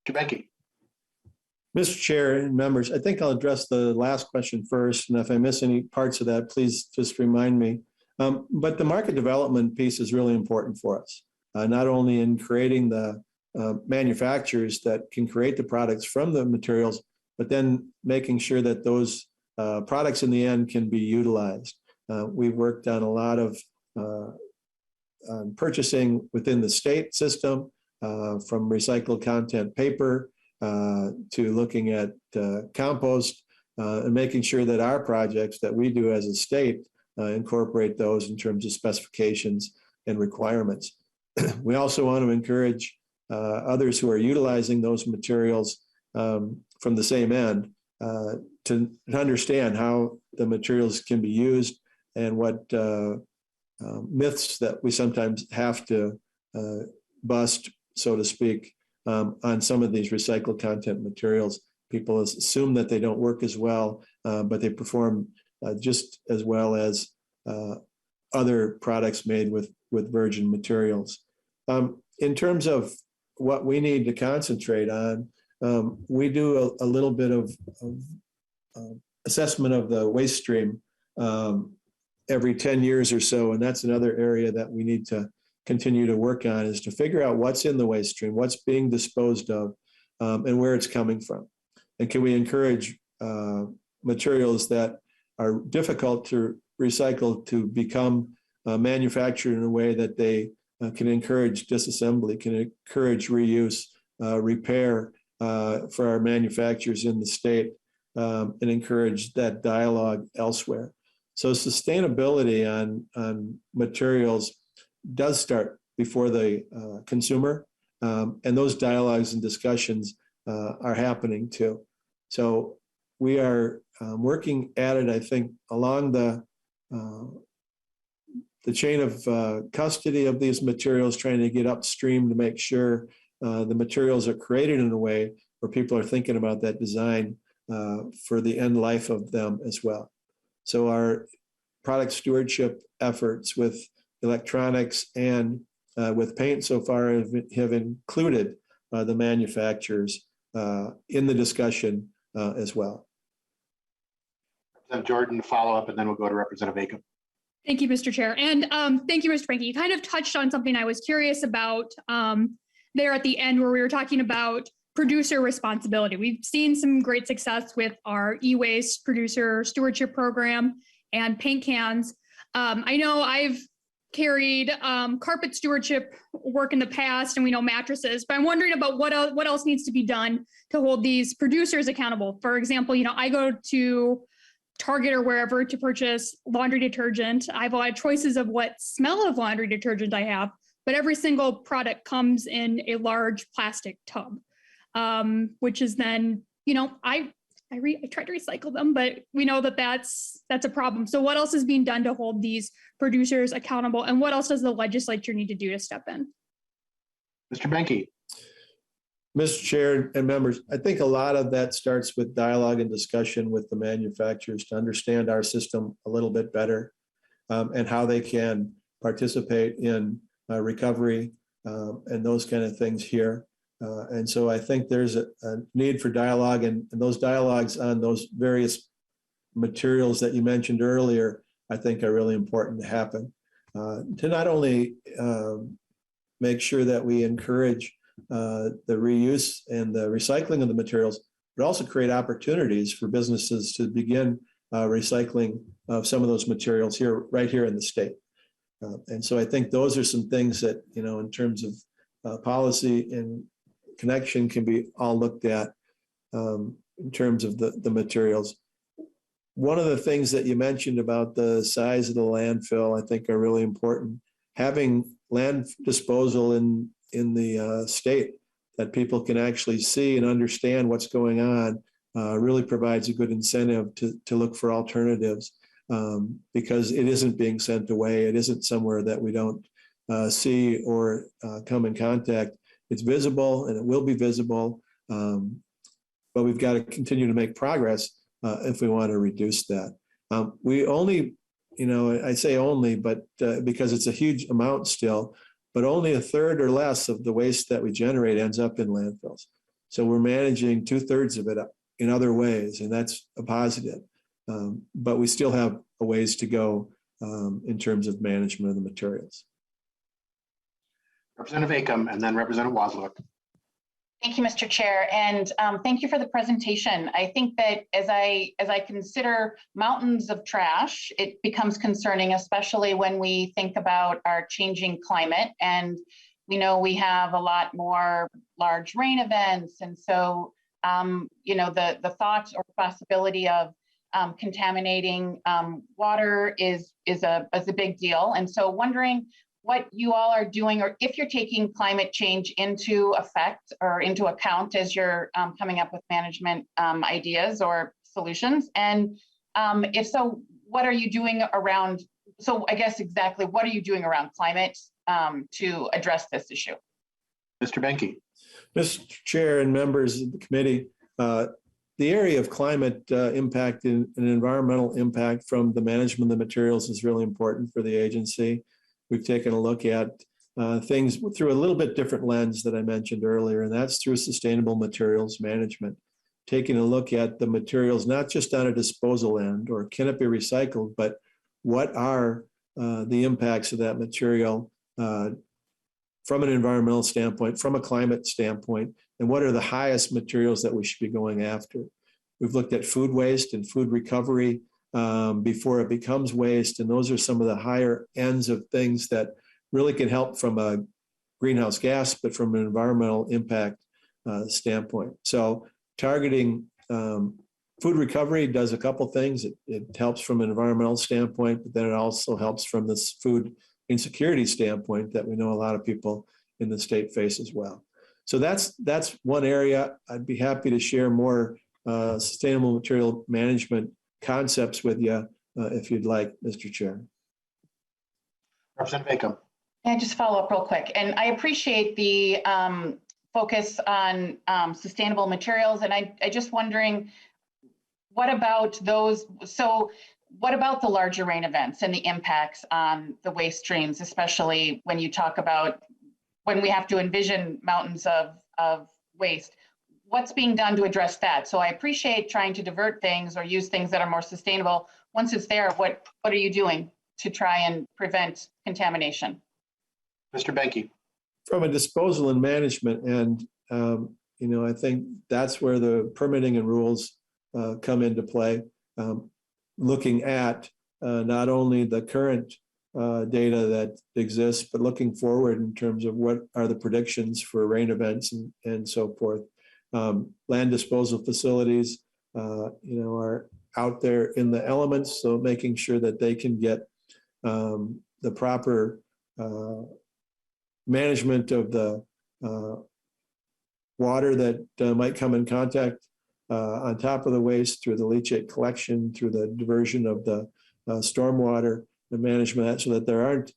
Benke. Mr. Chair and members, I think I'll address the last question first. And if I miss any parts of that, please just remind me. But the market development piece is really important for us, not only in creating the manufacturers that can create the products from the materials, but then making sure that those products in the end can be utilized. We've worked on a lot of purchasing within the state system, from recycled content paper to looking at compost, and making sure that our projects that we do as a state incorporate those in terms of specifications and requirements. We also want to encourage others who are utilizing those materials from the same end to understand how the materials can be used and what myths that we sometimes have to bust, so to speak, on some of these recycled content materials. People assume that they don't work as well, but they perform just as well as other products made with virgin materials. In terms of what we need to concentrate on, we do a little bit of assessment of the waste stream every 10 years or so, and that's another area that we need to continue to work on, is to figure out what's in the waste stream, what's being disposed of, and where it's coming from. And can we encourage materials that are difficult to recycle to become manufactured in a way that they can encourage disassembly, can encourage reuse, repair for our manufacturers in the state, and encourage that dialogue elsewhere. So sustainability on materials does start before the consumer, and those dialogues and discussions are happening too. So we are working at it, I think, along the chain of custody of these materials, trying to get upstream to make sure the materials are created in a way where people are thinking about that design for the end life of them as well. So our product stewardship efforts with electronics and with paint so far have included the manufacturers in the discussion as well. Representative Jordan, follow up, and then we'll go to Representative Acom. Thank you, Mr. Chair. And thank you, Mr. Frankie. You kind of touched on something I was curious about there at the end where we were talking about producer responsibility. We've seen some great success with our e-waste producer stewardship program and paint cans. I know I've carried carpet stewardship work in the past, and we know mattresses, but I'm wondering about what else needs to be done to hold these producers accountable. For example, I go to Target or wherever to purchase laundry detergent. I have a lot of choices of what smell of laundry detergent I have, but every single product comes in a large plastic tub, which is then, I try to recycle them, but we know that that's a problem. So what else is being done to hold these producers accountable, and what else does the legislature need to do to step in? Mr. Benke. Mr. Chair and members, I think a lot of that starts with dialogue and discussion with the manufacturers to understand our system a little bit better, and how they can participate in recovery and those kind of things here. And so I think there's a need for dialogue, and those dialogues on those various materials that you mentioned earlier, I think are really important to happen, to not only make sure that we encourage the reuse and the recycling of the materials, but also create opportunities for businesses to begin recycling of some of those materials right here in the state. And so I think those are some things that, in terms of policy and connection can be all looked at in terms of the materials. One of the things that you mentioned about the size of the landfill, I think are really important. Having land disposal in the state that people can actually see and understand what's going on really provides a good incentive to look for alternatives, because it isn't being sent away. It isn't somewhere that we don't see or come in contact. It's visible, and it will be visible, but we've got to continue to make progress if we want to reduce that. We only, I say only, but because it's a huge amount still, but only a third or less of the waste that we generate ends up in landfills. So we're managing 2/3 of it in other ways, and that's a positive. But we still have a ways to go in terms of management of the materials. Representative Acom, and then Representative Wozniak. Thank you, Mr. Chair, and thank you for the presentation. I think that as I consider mountains of trash, it becomes concerning, especially when we think about our changing climate. And we know we have a lot more large rain events, and so the thought or possibility of contaminating water is a big deal. And so wondering what you all are doing, or if you're taking climate change into effect or into account as you're coming up with management ideas or solutions. And if so, what are you doing around, so I guess exactly what are you doing around climate to address this issue? Mr. Benke. Mr. Chair and members of the committee, the area of climate impact and environmental impact from the management of the materials is really important for the agency. We've taken a look at things through a little bit different lens that I mentioned earlier, and that's through sustainable materials management. Taking a look at the materials, not just on a disposal end or can it be recycled, but what are the impacts of that material from an environmental standpoint, from a climate standpoint, and what are the highest materials that we should be going after. We've looked at food waste and food recovery before it becomes waste. And those are some of the higher ends of things that really can help from a greenhouse gas, but from an environmental impact standpoint. So targeting food recovery does a couple things. It helps from an environmental standpoint, but then it also helps from this food insecurity standpoint that we know a lot of people in the state face as well. So that's one area. I'd be happy to share more sustainable material management concepts with you if you'd like, Mr. Chair. Representative Acom. Can I just follow up real quick? And I appreciate the focus on sustainable materials. And I just wondering, what about those? So what about the larger rain events and the impacts on the waste streams, especially when you talk about when we have to envision mountains of waste? What's being done to address that? So I appreciate trying to divert things or use things that are more sustainable. Once it's there, what are you doing to try and prevent contamination? Mr. Benke. From a disposal and management, and I think that's where the permitting and rules come into play. Looking at not only the current data that exists, but looking forward in terms of what are the predictions for rain events and so forth. Land disposal facilities, are out there in the elements, so making sure that they can get the proper management of the water that might come in contact on top of the waste through the leachate collection, through the diversion of the stormwater, the management of that, so that there aren't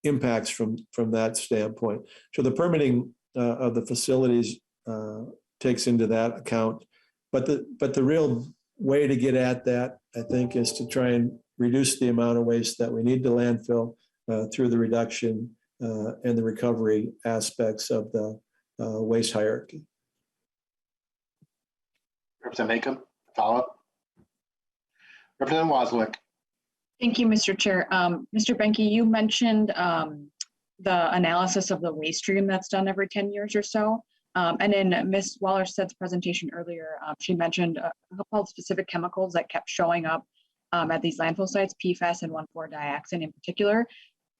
impacts from that standpoint. So the permitting of the facilities takes into that account. But the real way to get at that, I think, is to try and reduce the amount of waste that we need to landfill through the reduction and the recovery aspects of the waste hierarchy. Representative Acom, follow up. Representative Wozniak. Thank you, Mr. Chair. Mr. Benke, you mentioned the analysis of the waste stream that's done every 10 years or so. And in Ms. Wallersted's presentation earlier, she mentioned a couple of specific chemicals that kept showing up at these landfill sites, PFAS and 1,4-dioxane in particular.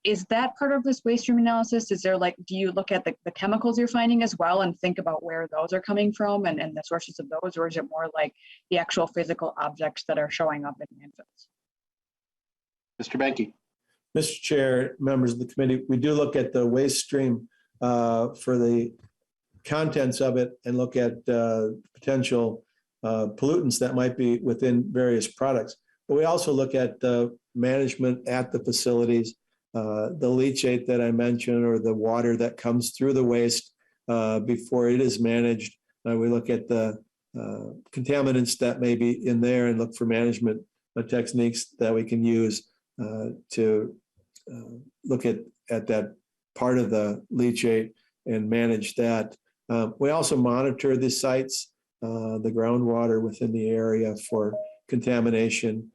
Is that part of this waste stream analysis? Is there do you look at the chemicals you're finding as well and think about where those are coming from and the sources of those, or is it more like the actual physical objects that are showing up in landfills? Mr. Benke. Mr. Chair, members of the committee, we do look at the waste stream for the contents of it and look at potential pollutants that might be within various products. But we also look at the management at the facilities, the leachate that I mentioned, or the water that comes through the waste before it is managed. We look at the contaminants that may be in there and look for management techniques that we can use to look at that part of the leachate and manage that. We also monitor the sites, the groundwater within the area for contamination,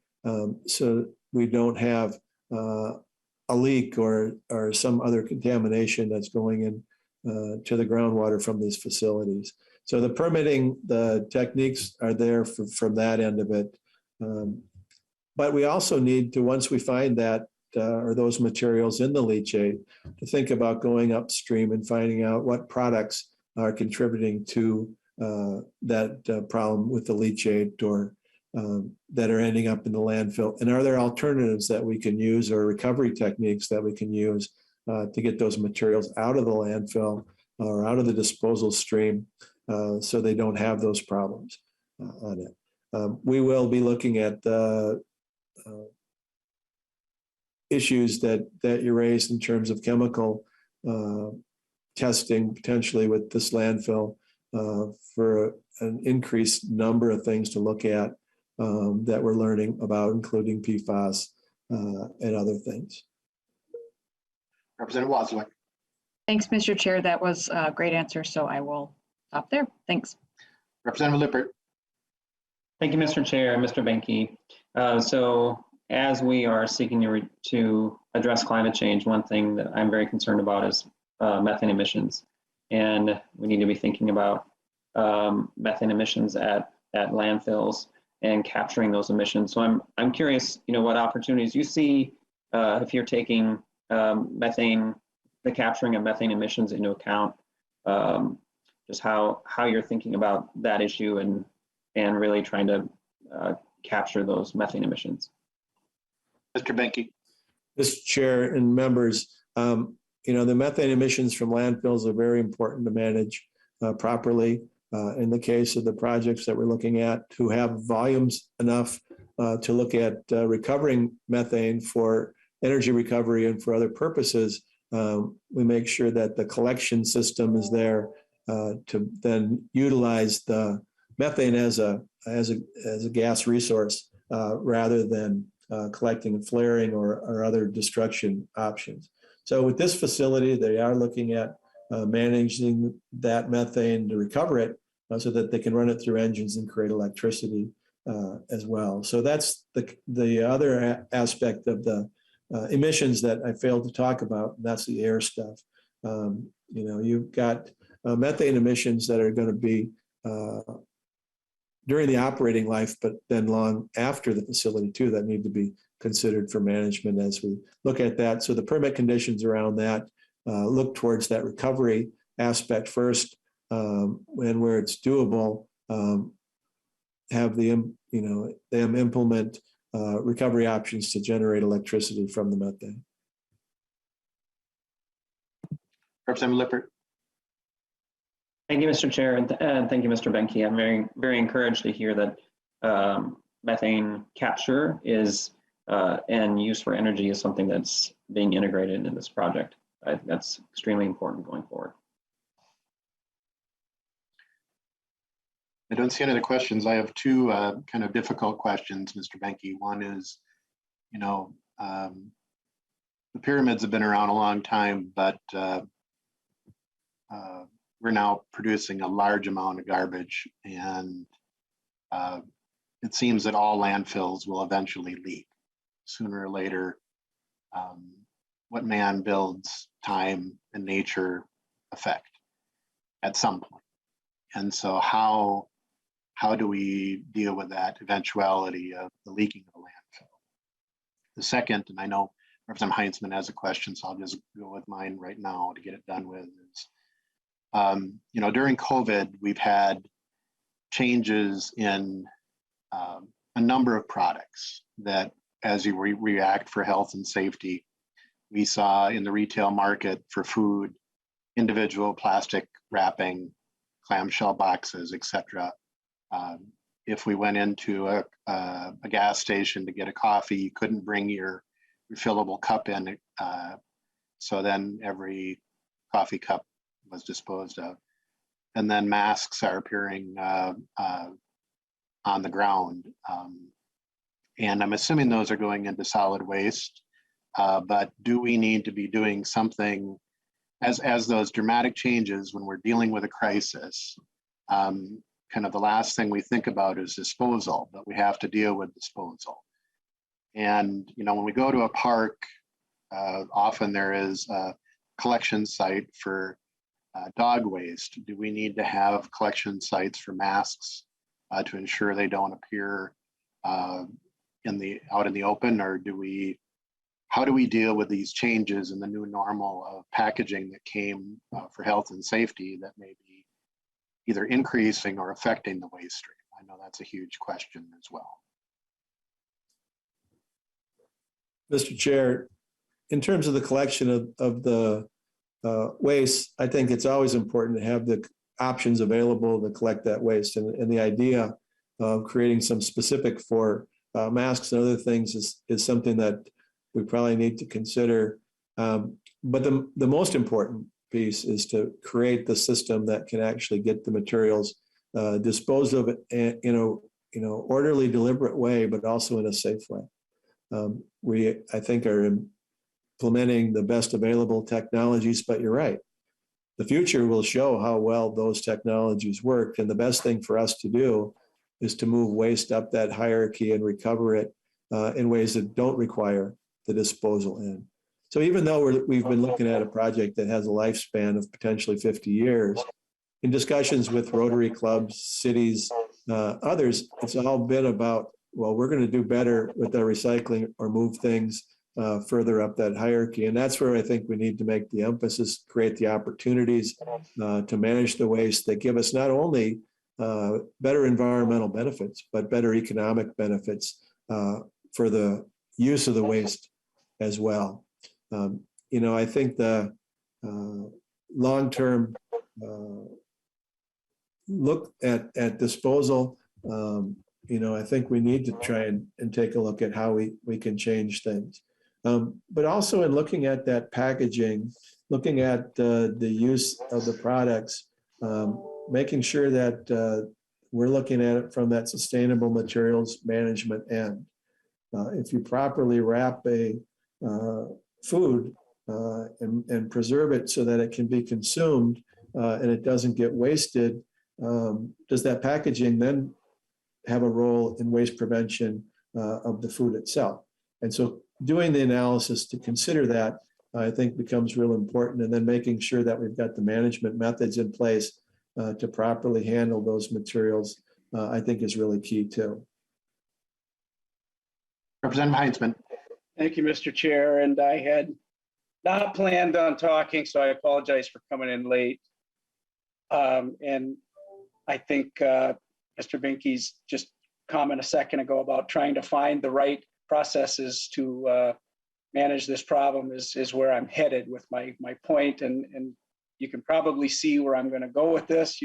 so we don't have a leak or some other contamination that's going in to the groundwater from these facilities. So the permitting, the techniques are there from that end of it. But we also need to, once we find that or those materials in the leachate, to think about going upstream and finding out what products are contributing to that problem with the leachate or that are ending up in the landfill. And are there alternatives that we can use or recovery techniques that we can use to get those materials out of the landfill or out of the disposal stream so they don't have those problems on it. We will be looking at the issues that you raised in terms of chemical testing potentially with this landfill for an increased number of things to look at that we're learning about, including PFAS and other things. Representative Wozniak. Thanks, Mr. Chair. That was a great answer, so I will stop there. Thanks. Representative Lippert. Thank you, Mr. Chair, Mr. Benke. So as we are seeking to address climate change, one thing that I'm very concerned about is methane emissions. And we need to be thinking about methane emissions at landfills. and capturing those emissions. So I'm curious, what opportunities you see if you're taking methane, the capturing of methane emissions into account, just how you're thinking about that issue and really trying to capture those methane emissions. Mr. Benke. Mr. Chair and members, the methane emissions from landfills are very important to manage properly. In the case of the projects that we're looking at, to have volumes enough to look at recovering methane for energy recovery and for other purposes, we make sure that the collection system is there to then utilize the methane as a gas resource rather than collecting and flaring or other destruction options. So with this facility, they are looking at managing that methane to recover it so that they can run it through engines and create electricity as well. So that's the other aspect of the emissions that I failed to talk about, and that's the air stuff. You've got methane emissions that are going to be during the operating life, but then long after the facility too, that need to be considered for management as we look at that. So the permit conditions around that look towards that recovery aspect first, and where it's doable, have them implement recovery options to generate electricity from the methane. Representative Lippert. Thank you, Mr. Chair, and thank you, Mr. Benke. I'm very, very encouraged to hear that methane capture is and use for energy is something that's being integrated in this project. That's extremely important going forward. I don't see any other questions. I have two kind of difficult questions, Mr. Benke. One is, the pyramids have been around a long time, but we're now producing a large amount of garbage, and it seems that all landfills will eventually leak sooner or later. What man builds, time and nature affect at some point. And so how do we deal with that eventuality of the leaking of a landfill? The second, and I know Representative Heinzman has a question, so I'll just go with mine right now to get it done with, is during COVID, we've had changes in a number of products that, as you react for health and safety, we saw in the retail market for food, individual plastic wrapping, clamshell boxes, etc. If we went into a gas station to get a coffee, you couldn't bring your refillable cup in. So then every coffee cup was disposed of. And then masks are appearing on the ground. And I'm assuming those are going into solid waste. But do we need to be doing something as those dramatic changes when we're dealing with a crisis? Kind of the last thing we think about is disposal, but we have to deal with disposal. And when we go to a park, often there is a collection site for dog waste. Do we need to have collection sites for masks to ensure they don't appear out in the open, or how do we deal with these changes in the new normal of packaging that came for health and safety that may be either increasing or affecting the waste stream? I know that's a huge question as well. Mr. Chair, in terms of the collection of the waste, I think it's always important to have the options available to collect that waste. And the idea of creating some specific for masks and other things is something that we probably need to consider. But the most important piece is to create the system that can actually get the materials disposed of in a orderly, deliberate way, but also in a safe way. We, I think, are implementing the best available technologies, but you're right. The future will show how well those technologies work. And the best thing for us to do is to move waste up that hierarchy and recover it in ways that don't require the disposal end. So even though we've been looking at a project that has a lifespan of potentially 50 years, in discussions with Rotary clubs, cities, others, it's all been about, well, we're going to do better with our recycling or move things further up that hierarchy. And that's where I think we need to make the emphasis, create the opportunities to manage the waste that give us not only better environmental benefits, but better economic benefits for the use of the waste as well. I think the long-term look at disposal, I think we need to try and take a look at how we can change things. But also in looking at that packaging, looking at the use of the products, making sure that we're looking at it from that sustainable materials management end. If you properly wrap a food and preserve it so that it can be consumed and it doesn't get wasted, does that packaging then have a role in waste prevention of the food itself? And so doing the analysis to consider that, I think, becomes real important, and then making sure that we've got the management methods in place to properly handle those materials, I think is really key too. Representative Heinzman. Thank you, Mr. Chair. And I had not planned on talking, so I apologize for coming in late. And I think Mr. Binky's just comment a second ago about trying to find the right processes to manage this problem is where I'm headed with my point. And you can probably see where I'm going to go with this.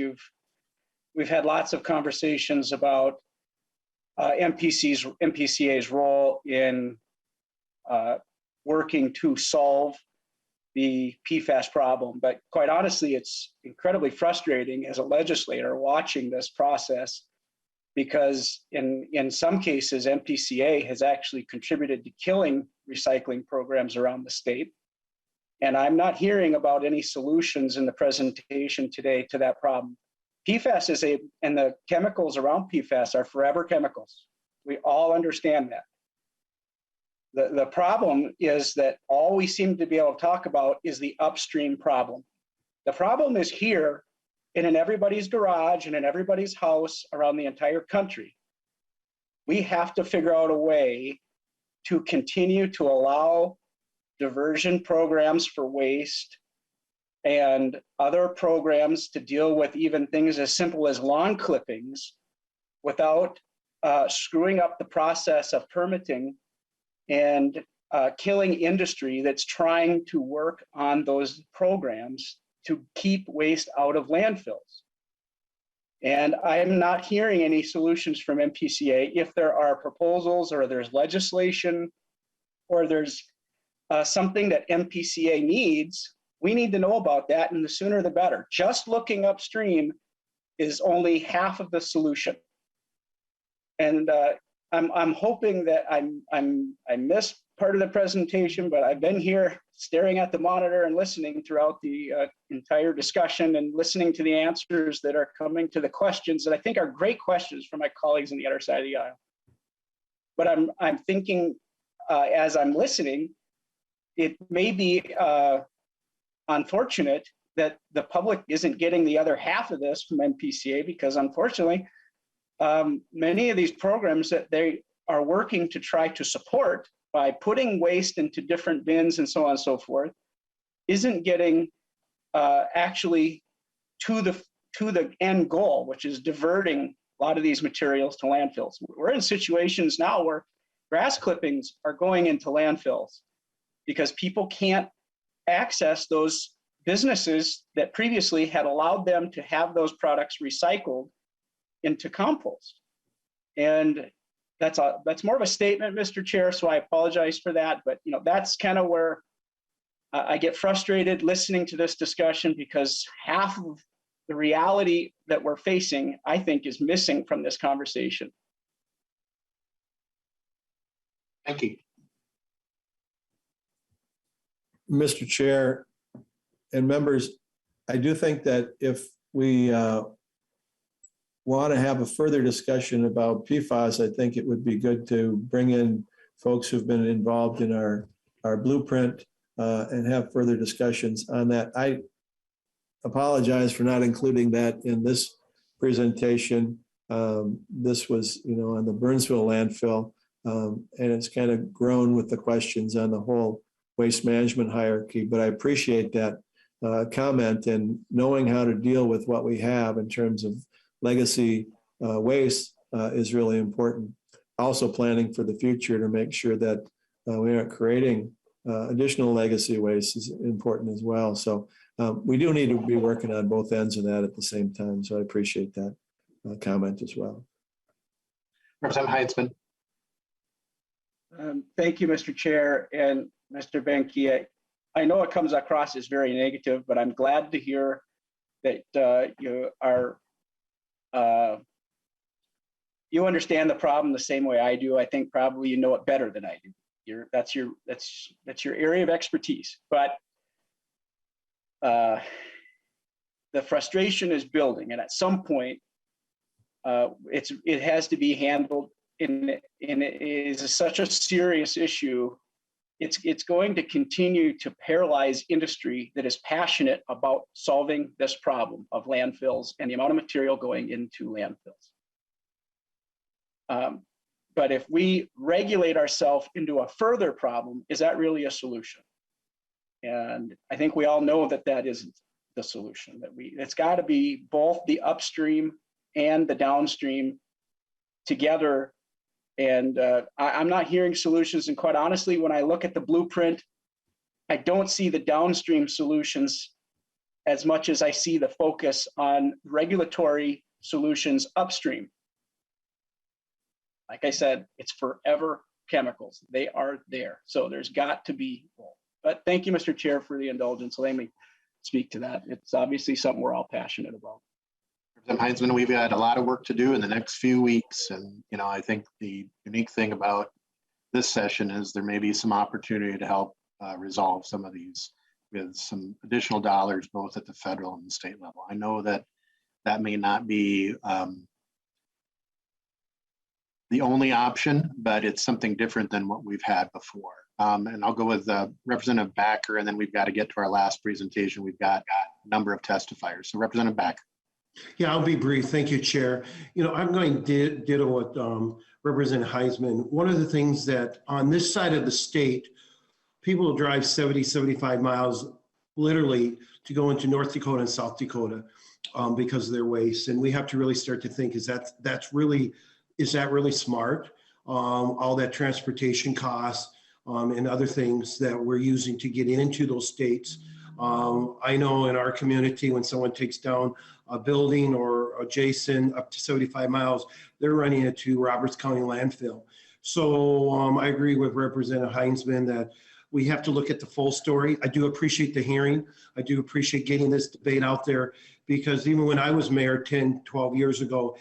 We've had lots of conversations about MPCA's role in working to solve the PFAS problem. But quite honestly, it's incredibly frustrating as a legislator watching this process, because in some cases, MPCA has actually contributed to killing recycling programs around the state. And I'm not hearing about any solutions in the presentation today to that problem. PFAS and the chemicals around PFAS are forever chemicals. We all understand that. The problem is that all we seem to be able to talk about is the upstream problem. The problem is here and in everybody's garage and in everybody's house around the entire country. We have to figure out a way to continue to allow diversion programs for waste and other programs to deal with even things as simple as lawn clippings without screwing up the process of permitting and killing industry that's trying to work on those programs to keep waste out of landfills. And I'm not hearing any solutions from MPCA. If there are proposals or there's legislation or there's something that MPCA needs, we need to know about that, and the sooner the better. Just looking upstream is only half of the solution. And I'm hoping that I missed part of the presentation, but I've been here staring at the monitor and listening throughout the entire discussion and listening to the answers that are coming to the questions that I think are great questions from my colleagues on the other side of the aisle. But I'm thinking as I'm listening, it may be unfortunate that the public isn't getting the other half of this from MPCA, because unfortunately, many of these programs that they are working to try to support by putting waste into different bins and so on and so forth isn't getting actually to the end goal, which is diverting a lot of these materials to landfills. We're in situations now where grass clippings are going into landfills because people can't access those businesses that previously had allowed them to have those products recycled into compost. And that's more of a statement, Mr. Chair, so I apologize for that. But that's kind of where I get frustrated listening to this discussion, because half of the reality that we're facing, I think, is missing from this conversation. Thank you. Mr. Chair and members, I do think that if we want to have a further discussion about PFAS, I think it would be good to bring in folks who've been involved in our blueprint and have further discussions on that. I apologize for not including that in this presentation. This was, on the Burnsville landfill, and it's kind of grown with the questions on the whole waste management hierarchy. But I appreciate that comment, and knowing how to deal with what we have in terms of legacy waste is really important. Also planning for the future to make sure that we aren't creating additional legacy waste is important as well. So we do need to be working on both ends of that at the same time. So I appreciate that comment as well. Representative Heitzman. Thank you, Mr. Chair and Mr. Benke. I know it comes across as very negative, but I'm glad to hear that you understand the problem the same way I do. I think probably you know it better than I do. That's your area of expertise. But the frustration is building, and at some point, it has to be handled. And it is such a serious issue. It's going to continue to paralyze industry that is passionate about solving this problem of landfills and the amount of material going into landfills. But if we regulate ourselves into a further problem, is that really a solution? And I think we all know that that isn't the solution. It's got to be both the upstream and the downstream together. And I'm not hearing solutions. And quite honestly, when I look at the blueprint, I don't see the downstream solutions as much as I see the focus on regulatory solutions upstream. Like I said, it's forever chemicals. They are there. So there's got to be both. But thank you, Mr. Chair, for the indulgence. Let me speak to that. It's obviously something we're all passionate about. Representative Heitzman, we've got a lot of work to do in the next few weeks. And, I think the unique thing about this session is there may be some opportunity to help resolve some of these with some additional dollars, both at the federal and the state level. I know that that may not be the only option, but it's something different than what we've had before. And I'll go with Representative Backer, and then we've got to get to our last presentation. We've got a number of testifiers. So Representative Backer. Yeah, I'll be brief. Thank you, Chair. I'm going to ditto what Representative Heitzman. One of the things that on this side of the state, people drive 70, 75 miles literally to go into North Dakota and South Dakota because of their waste. And we have to really start to think, is that really smart? All that transportation costs and other things that we're using to get into those states. I know in our community, when someone takes down a building or adjacent up to 75 miles, they're running it to Roberts County landfill. So I agree with Representative Heitzman that we have to look at the full story. I do appreciate the hearing. I do appreciate getting this debate out there, because even when I was mayor 10, 12 years ago,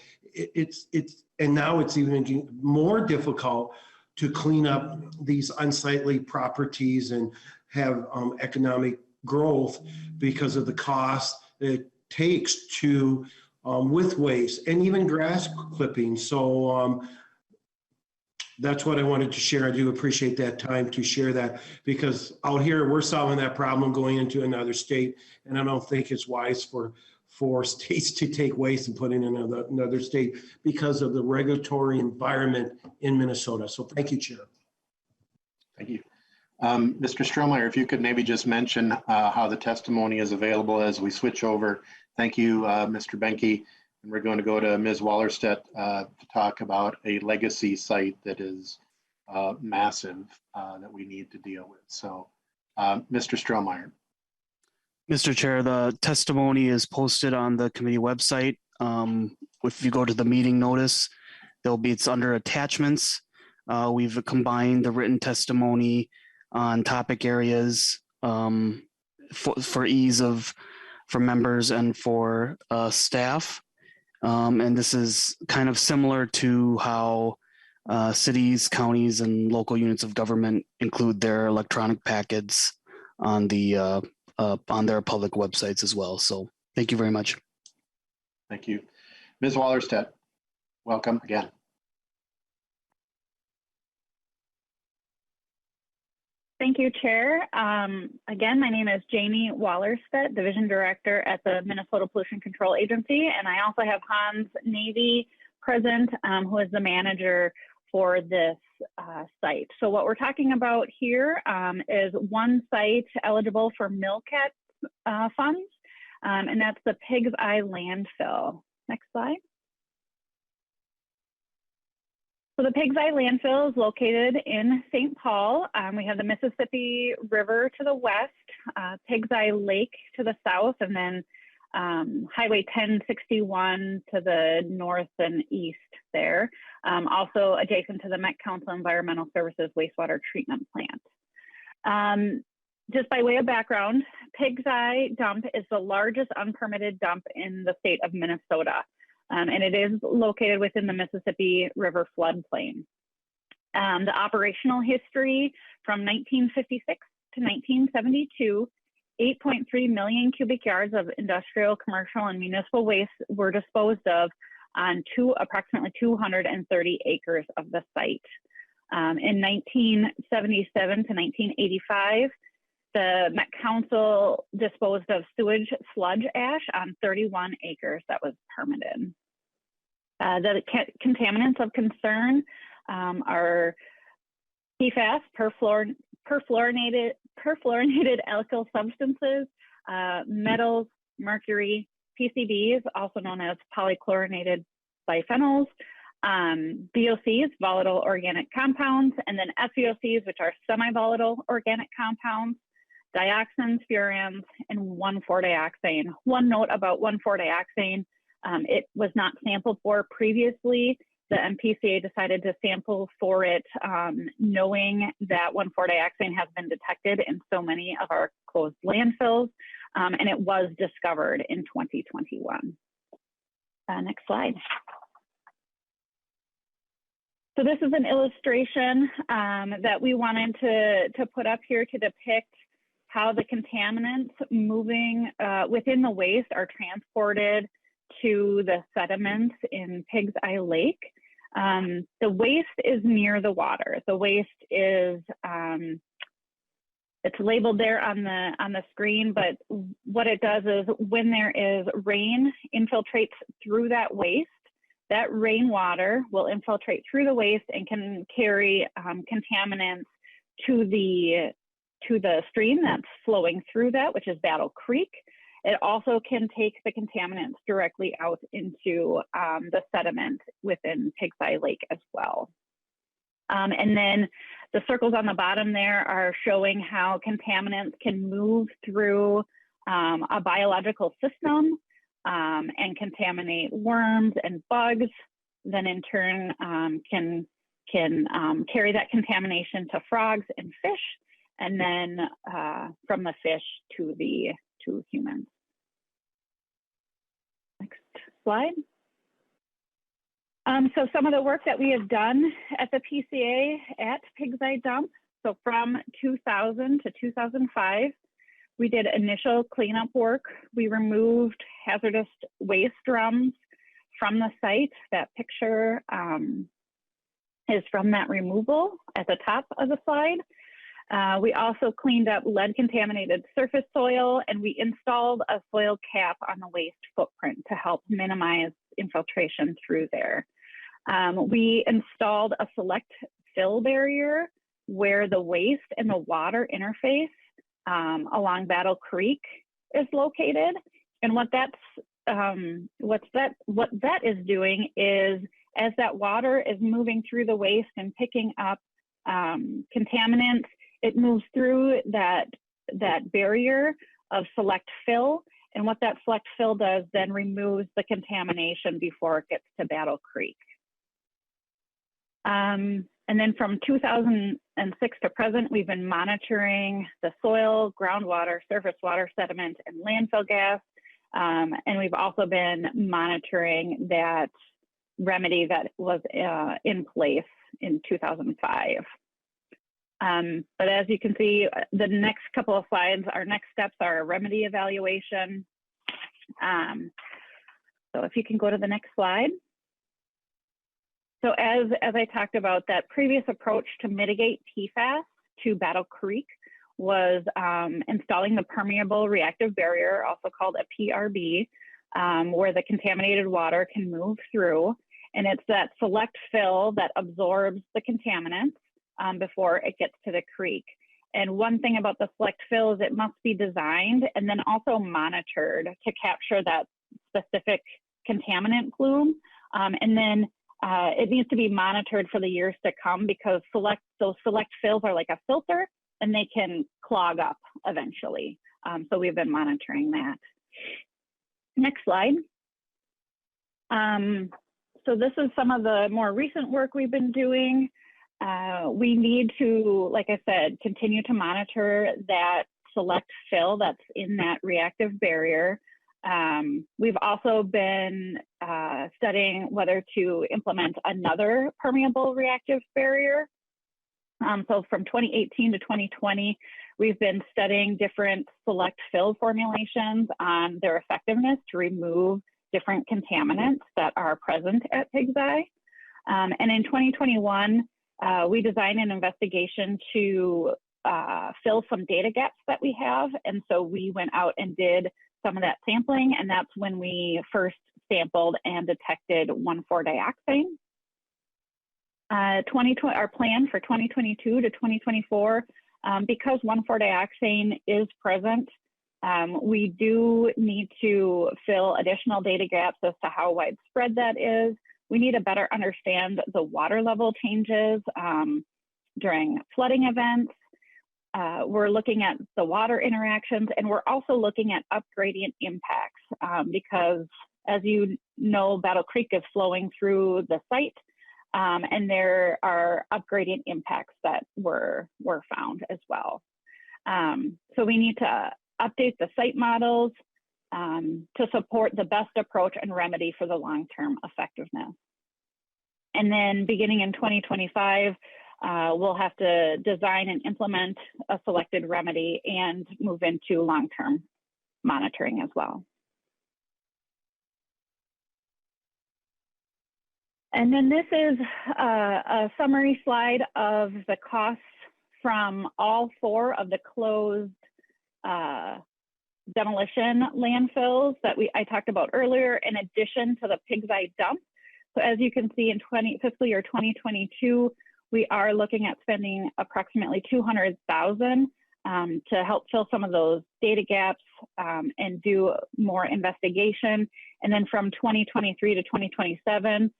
and now it's even more difficult to clean up these unsightly properties and have economic growth because of the cost that it takes to with waste and even grass clipping. So that's what I wanted to share. I do appreciate that time to share that, because out here we're solving that problem going into another state, and I don't think it's wise for states to take waste and put it in another state because of the regulatory environment in Minnesota. So thank you, Chair. Thank you. Mr. Strohmeyer, if you could maybe just mention how the testimony is available as we switch over. Thank you, Mr. Benke. And we're going to go to Ms. Wallerstedt to talk about a legacy site that is massive that we need to deal with. So, Mr. Strohmeyer. Mr. Chair, the testimony is posted on the committee website. If you go to the meeting notice, it's under attachments. We've combined the written testimony on topic areas for ease for members and for staff. And this is kind of similar to how cities, counties, and local units of government include their electronic packets on their public websites as well. So thank you very much. Thank you. Ms. Wallerstedt, welcome again. Thank you, Chair. Again, my name is Jamie Wallerstedt, Division Director at the Minnesota Pollution Control Agency, and I also have Hans Navy, present, who is the manager for this site. So what we're talking about here is one site eligible for MILCAT funds, and that's the Pig's Eye Landfill. Next slide. So the Pig's Eye Landfill is located in St. Paul. We have the Mississippi River to the west, Pig's Eye Lake to the south, and then Highway 1061 to the north and east there. Also adjacent to the Met Council Environmental Services wastewater treatment plant. Just by way of background, Pig's Eye Dump is the largest unpermitted dump in the state of Minnesota. And it is located within the Mississippi River floodplain. The operational history from 1956 to 1972, 8.3 million cubic yards of industrial, commercial, and municipal waste were disposed of on approximately 230 acres of the site. In 1977 to 1985, the Met Council disposed of sewage sludge ash on 31 acres that was permitted. The contaminants of concern are PFAS, perfluorinated alkyl substances, metals, mercury, PCBs, also known as polychlorinated biphenyls, VOCs, volatile organic compounds, and then SVOCs, which are semi-volatile organic compounds, dioxins, furans, and 1,4-dioxane. One note about 1,4-dioxane, it was not sampled for previously. The MPCA decided to sample for it, knowing that 1,4-dioxane has been detected in so many of our closed landfills, and it was discovered in 2021. Next slide. So this is an illustration that we wanted to put up here to depict how the contaminants moving within the waste are transported to the sediments in Pig's Eye Lake. The waste is near the water. The waste is, it's labeled there on the screen, but what it does is when there is rain infiltrates through that waste, that rainwater will infiltrate through the waste and can carry contaminants to the stream that's flowing through that, which is Battle Creek. It also can take the contaminants directly out into the sediment within Pig's Eye Lake as well. And then the circles on the bottom there are showing how contaminants can move through a biological system and contaminate worms and bugs, then in turn can carry that contamination to frogs and fish, and then from the fish to humans. Next slide. So some of the work that we have done at the PCA at Pig's Eye Dump. So from 2000 to 2005, we did initial cleanup work. We removed hazardous waste drums from the site. That picture is from that removal at the top of the slide. We also cleaned up lead contaminated surface soil, and we installed a soil cap on the waste footprint to help minimize infiltration through there. We installed a select fill barrier where the waste and the water interface along Battle Creek is located. And what that is doing is, as that water is moving through the waste and picking up contaminants, it moves through that barrier of select fill. And what that select fill does then removes the contamination before it gets to Battle Creek. And then from 2006 to present, we've been monitoring the soil, groundwater, surface water, sediment, and landfill gas. And we've also been monitoring that remedy that was in place in 2005. But as you can see, the next couple of slides, our next steps are a remedy evaluation. So if you can go to the next slide. So as I talked about, that previous approach to mitigate PFAS to Battle Creek was installing the permeable reactive barrier, also called a PRB, where the contaminated water can move through. And it's that select fill that absorbs the contaminants before it gets to the creek. And one thing about the select fill is it must be designed and then also monitored to capture that specific contaminant plume. And then it needs to be monitored for the years to come because those select fills are like a filter and they can clog up eventually. So we've been monitoring that. Next slide. So this is some of the more recent work we've been doing. We need to, like I said, continue to monitor that select fill that's in that reactive barrier. We've also been studying whether to implement another permeable reactive barrier. So from 2018 to 2020, we've been studying different select fill formulations on their effectiveness to remove different contaminants that are present at Pig's Eye. And in 2021, we designed an investigation to fill some data gaps that we have. And so we went out and did some of that sampling, and that's when we first sampled and detected 1,4-dioxane. Our plan for 2022 to 2024, because 1,4-dioxane is present, we do need to fill additional data gaps as to how widespread that is. We need to better understand the water level changes during flooding events. We're looking at the water interactions, and we're also looking at upgradient impacts because, as you know, Battle Creek is flowing through the site, and there are upgradient impacts that were found as well. So we need to update the site models to support the best approach and remedy for the long-term effectiveness. And then beginning in 2025, we'll have to design and implement a selected remedy and move into long-term monitoring as well. And then this is a summary slide of the costs from all 4 of the closed demolition landfills that I talked about earlier, in addition to the Pig's Eye dump. So as you can see, in fiscal year 2022, we are looking at spending approximately $200,000 to help fill some of those data gaps and do more investigation. And then from 2023 to 2027,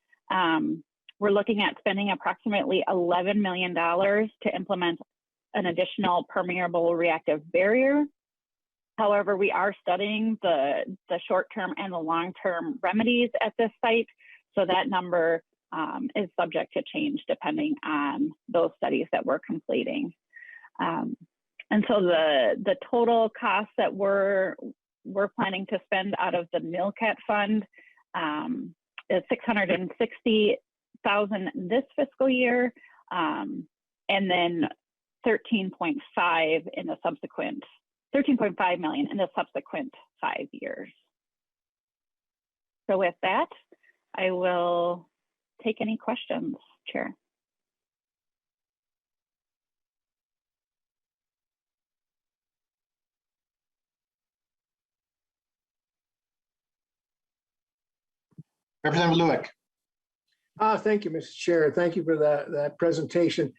we're looking at spending approximately $11 million to implement an additional permeable reactive barrier. However, we are studying the short-term and the long-term remedies at this site, so that number is subject to change depending on those studies that we're completing. And so the total cost that we're planning to spend out of the MILCAT fund is $660,000 this fiscal year, and then 13.5 in the subsequent 13.5 million in the subsequent 5 years. So with that, I will take any questions, Chair. Representative Lewick. Thank you, Mr. Chair. Thank you for that presentation.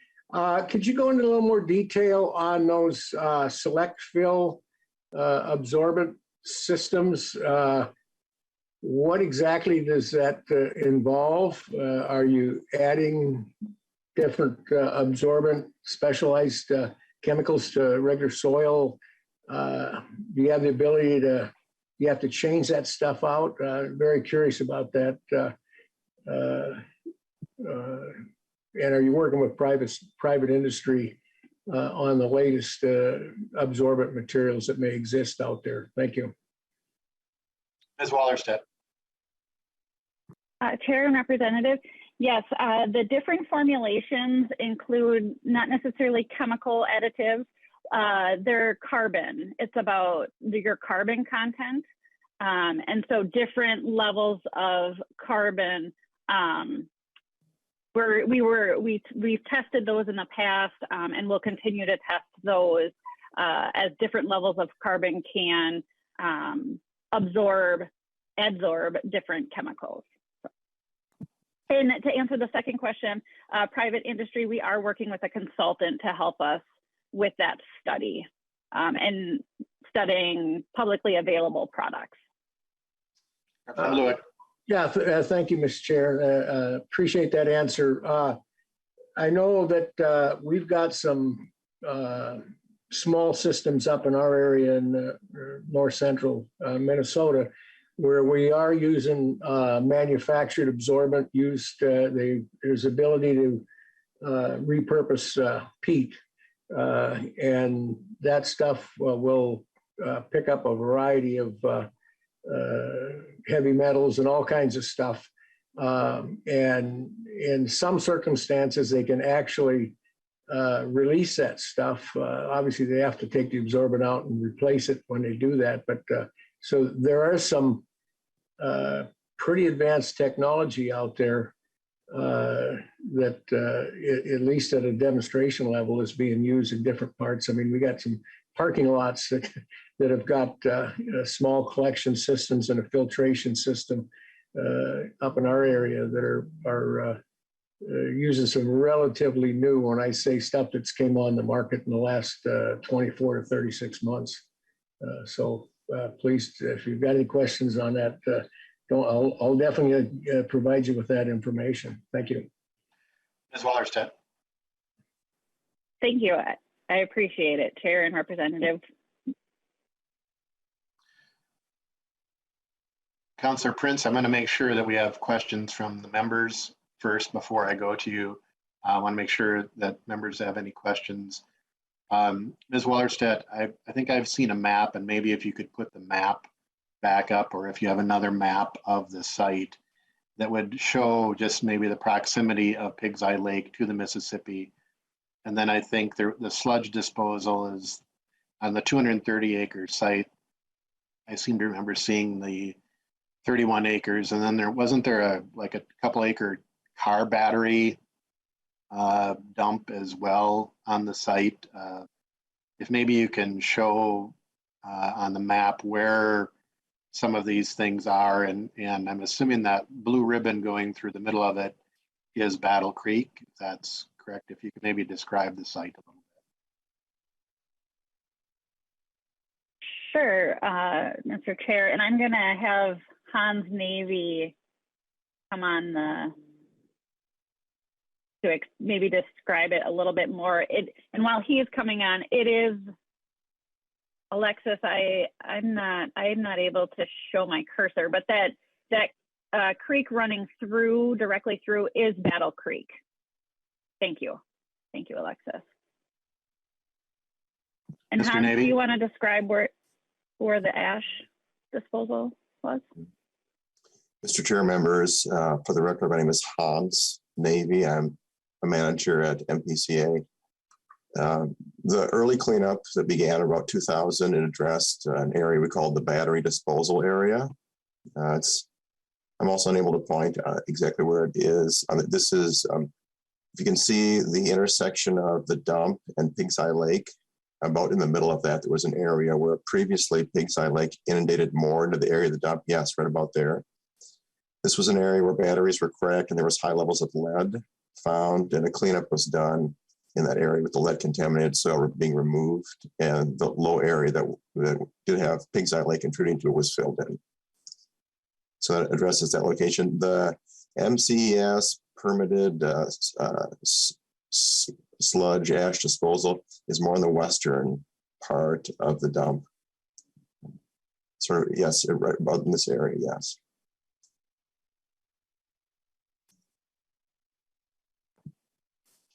Could you go into a little more detail on those select fill absorbent systems? What exactly does that involve? Are you adding different absorbent specialized chemicals to regular soil? Do you have the ability to, you have to change that stuff out? Very curious about that. And are you working with private industry on the latest absorbent materials that may exist out there? Thank you. Ms. Wallerstedt. Chair and Representative, yes, the different formulations include not necessarily chemical additives, they're carbon. It's about your carbon content. And so different levels of carbon, we've tested those in the past and we'll continue to test those as different levels of carbon can adsorb different chemicals. And to answer the second question, private industry, we are working with a consultant to help us with that study and studying publicly available products. Yeah, thank you, Mr. Chair. Appreciate that answer. I know that we've got some small systems up in our area in north central Minnesota where we are using manufactured absorbent used. There's ability to repurpose peat, and that stuff will pick up a variety of heavy metals and all kinds of stuff. And in some circumstances, they can actually release that stuff. Obviously, they have to take the absorbent out and replace it when they do that. But so there are some pretty advanced technology out there that, at least at a demonstration level, is being used in different parts. I mean, we got some parking lots that have got small collection systems and a filtration system up in our area that are using some relatively new, when I say stuff that's came on the market in the last 24 to 36 months. So please, if you've got any questions on that, I'll definitely provide you with that information. Thank you. Ms. Wallerstedt. Thank you. I appreciate it, Chair and Representative. Councillor Prince, I'm going to make sure that we have questions from the members first before I go to you. I want to make sure that members have any questions. Ms. Wallerstedt, I think I've seen a map, and maybe if you could put the map back up, or if you have another map of the site that would show just maybe the proximity of Pig's Eye Lake to the Mississippi. And then I think the sludge disposal is on the 230 acre site. I seem to remember seeing the 31 acres, and then wasn't there a couple acre car battery dump as well on the site. If maybe you can show on the map where some of these things are, and I'm assuming that blue ribbon going through the middle of it is Battle Creek, if that's correct. If you could maybe describe the site a little bit. Sure, Mr. Chair, and I'm going to have Hans Navy come on to maybe describe it a little bit more. And while he is coming on, it is, Alexis, I'm not able to show my cursor, but that creek running through, directly through, is Battle Creek. Thank you, Alexis. And Mr. Hans, Navy? do you want to describe where the ash disposal was? Mr. Chair, members, for the record, my name is Hans Navy. I'm a manager at MPCA. The early cleanup that began about 2000 and addressed an area we called the battery disposal area. I'm also unable to point exactly where it is. This is, if you can see the intersection of the dump and Pig's Eye Lake, about in the middle of that, there was an area where previously Pig's Eye Lake inundated more into the area of the dump. Yes, right about there. This was an area where batteries were cracked and there was high levels of lead found, and a cleanup was done in that area with the lead contaminated soil being removed, and the low area that did have Pig's Eye Lake intruding to it was filled in. So that addresses that location. The MCES permitted sludge ash disposal is more in the western part of the dump. Sort of, yes, right about in this area, yes.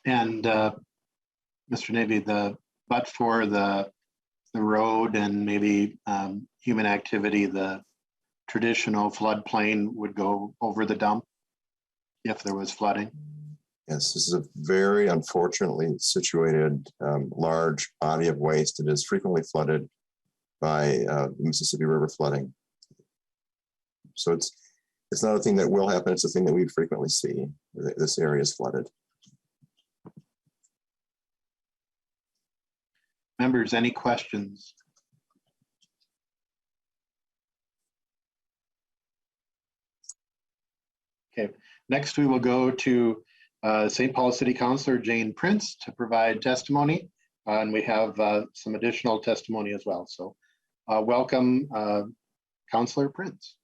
And Mr. Navy, but for the road and maybe human activity, the traditional floodplain would go over the dump if there was flooding? Yes, this is a very unfortunately situated large body of waste that is frequently flooded by the Mississippi River flooding. So it's not a thing that will happen, it's a thing that we frequently see. This area is flooded. Members, any questions? Okay, Next, we will go to St. Paul City Councilor Jane Prince to provide testimony. And we have some additional testimony as well. So welcome, Councilor Prince.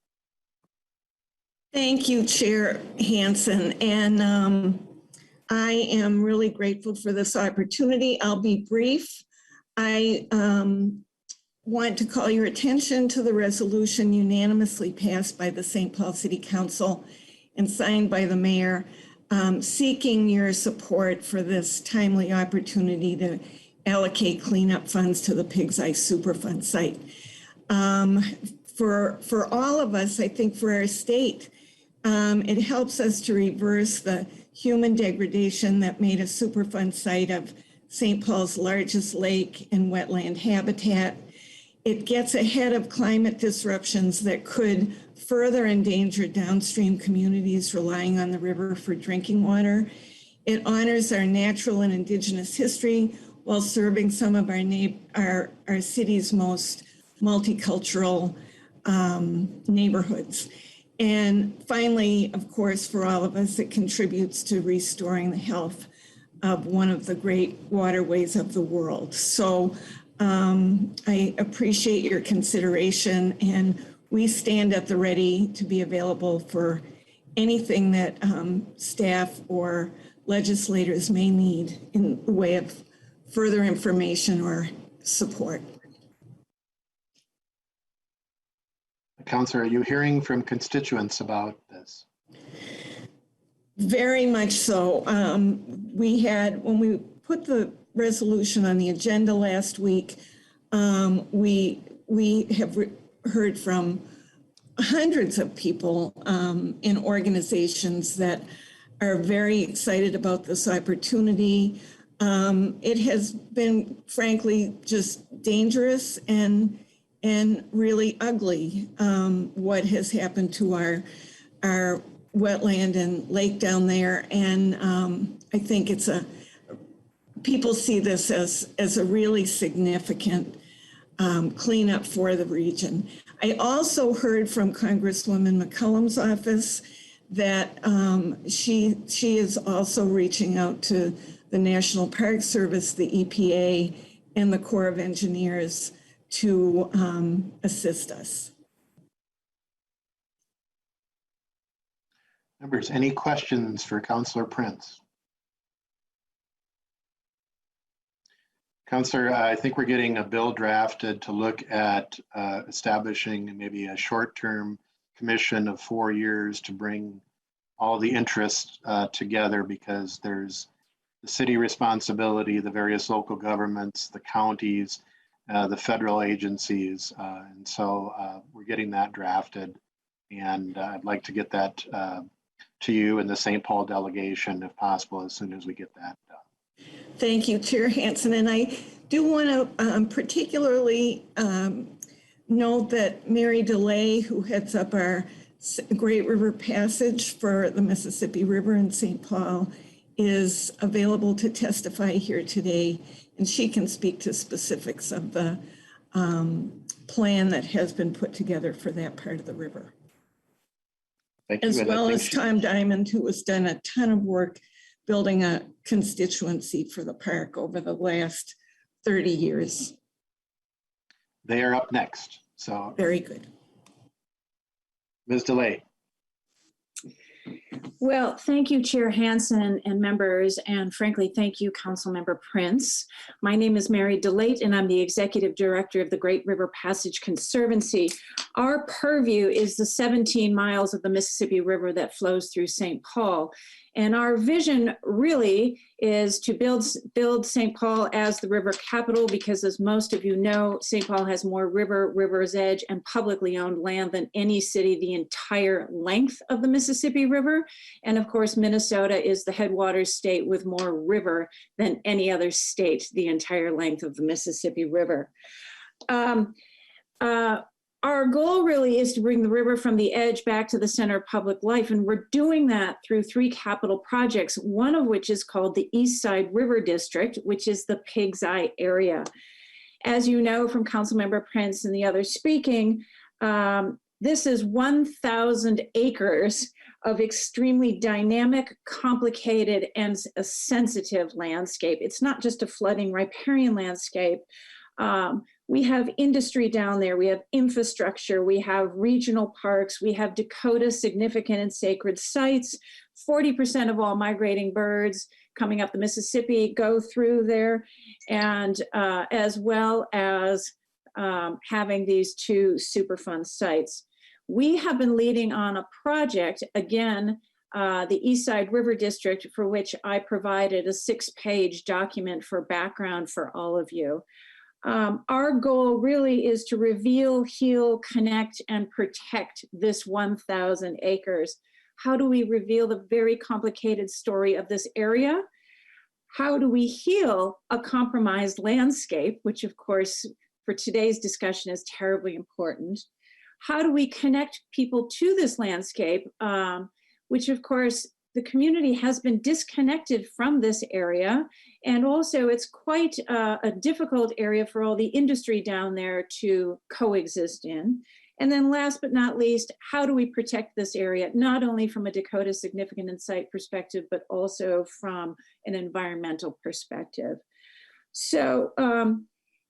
Thank you, Chair Hansen. And I am really grateful for this opportunity. I'll be brief. I want to call your attention to the resolution unanimously passed by the St. Paul City Council and signed by the mayor, seeking your support for this timely opportunity to allocate cleanup funds to the Pig's Eye Superfund site. For all of us, I think for our state, it helps us to reverse the human degradation that made a Superfund site of St. Paul's largest lake and wetland habitat. It gets ahead of climate disruptions that could further endanger downstream communities relying on the river for drinking water. It honors our natural and indigenous history while serving some of our city's most multicultural neighborhoods. And finally, of course, for all of us, it contributes to restoring the health of one of the great waterways of the world. So I appreciate your consideration, and we stand at the ready to be available for anything that staff or legislators may need in the way of further information or support. Councilor, are you hearing from constituents about this? Very much so. When we put the resolution on the agenda last week, we have heard from hundreds of people in organizations that are very excited about this opportunity. It has been, frankly, just dangerous and really ugly what has happened to our wetland and lake down there. And I think people see this as a really significant cleanup for the region. I also heard from Congresswoman McCollum's office that she is also reaching out to the National Park Service, the EPA, and the Corps of Engineers to assist us. Members, any questions for Councilor Prince? Councilor, I think we're getting a bill drafted to look at establishing maybe a short-term commission of 4 years to bring all the interests together, because there's the city responsibility, the various local governments, the counties, the federal agencies. And so we're getting that drafted, and I'd like to get that to you and the St. Paul delegation, if possible, as soon as we get that done. Thank you, Chair Hansen. And I do want to particularly note that Mary DeLay, who heads up our Great River Passage for the Mississippi River in St. Paul, is available to testify here today, and she can speak to specifics of the plan that has been put together for that part of the river. Thank you. As well as Tom Diamond, who has done a ton of work building a constituency for the park over the last 30 years. They are up next. So very good. Ms. DeLay. Well, thank you, Chair Hansen and members, and frankly, thank you, Councilmember Prince. My name is Mary DeLay, and I'm the Executive Director of the Great River Passage Conservancy. Our purview is the 17 miles of the Mississippi River that flows through St. Paul. And our vision really is to build St. Paul as the river capital, because as most of you know, St. Paul has more river's edge, and publicly owned land than any city the entire length of the Mississippi River. And of course, Minnesota is the headwaters state with more river than any other state the entire length of the Mississippi River. Our goal really is to bring the river from the edge back to the center of public life, and we're doing that through 3 capital projects, one of which is called the East Side River District, which is the Pig's Eye area. As you know from Councilmember Prince and the others speaking, This is 1,000 acres of extremely dynamic, complicated, and a sensitive landscape. It's not just a flooding riparian landscape. We have industry down there, we have infrastructure, we have regional parks, we have Dakota's significant and sacred sites. 40% of all migrating birds coming up the Mississippi go through there, and as well as having these two Superfund sites. We have been leading on a project, again, the Eastside River District, for which I provided a 6-page document for background for all of you. Our goal really is to reveal, heal, connect, and protect this 1,000 acres. How do we reveal the very complicated story of this area? How do we heal a compromised landscape, which of course for today's discussion is terribly important? How do we connect people to this landscape, which of course the community has been disconnected from this area, and also it's quite a difficult area for all the industry down there to coexist in. And then last but not least, how do we protect this area, not only from a Dakota Significant and Site perspective, but also from an environmental perspective. So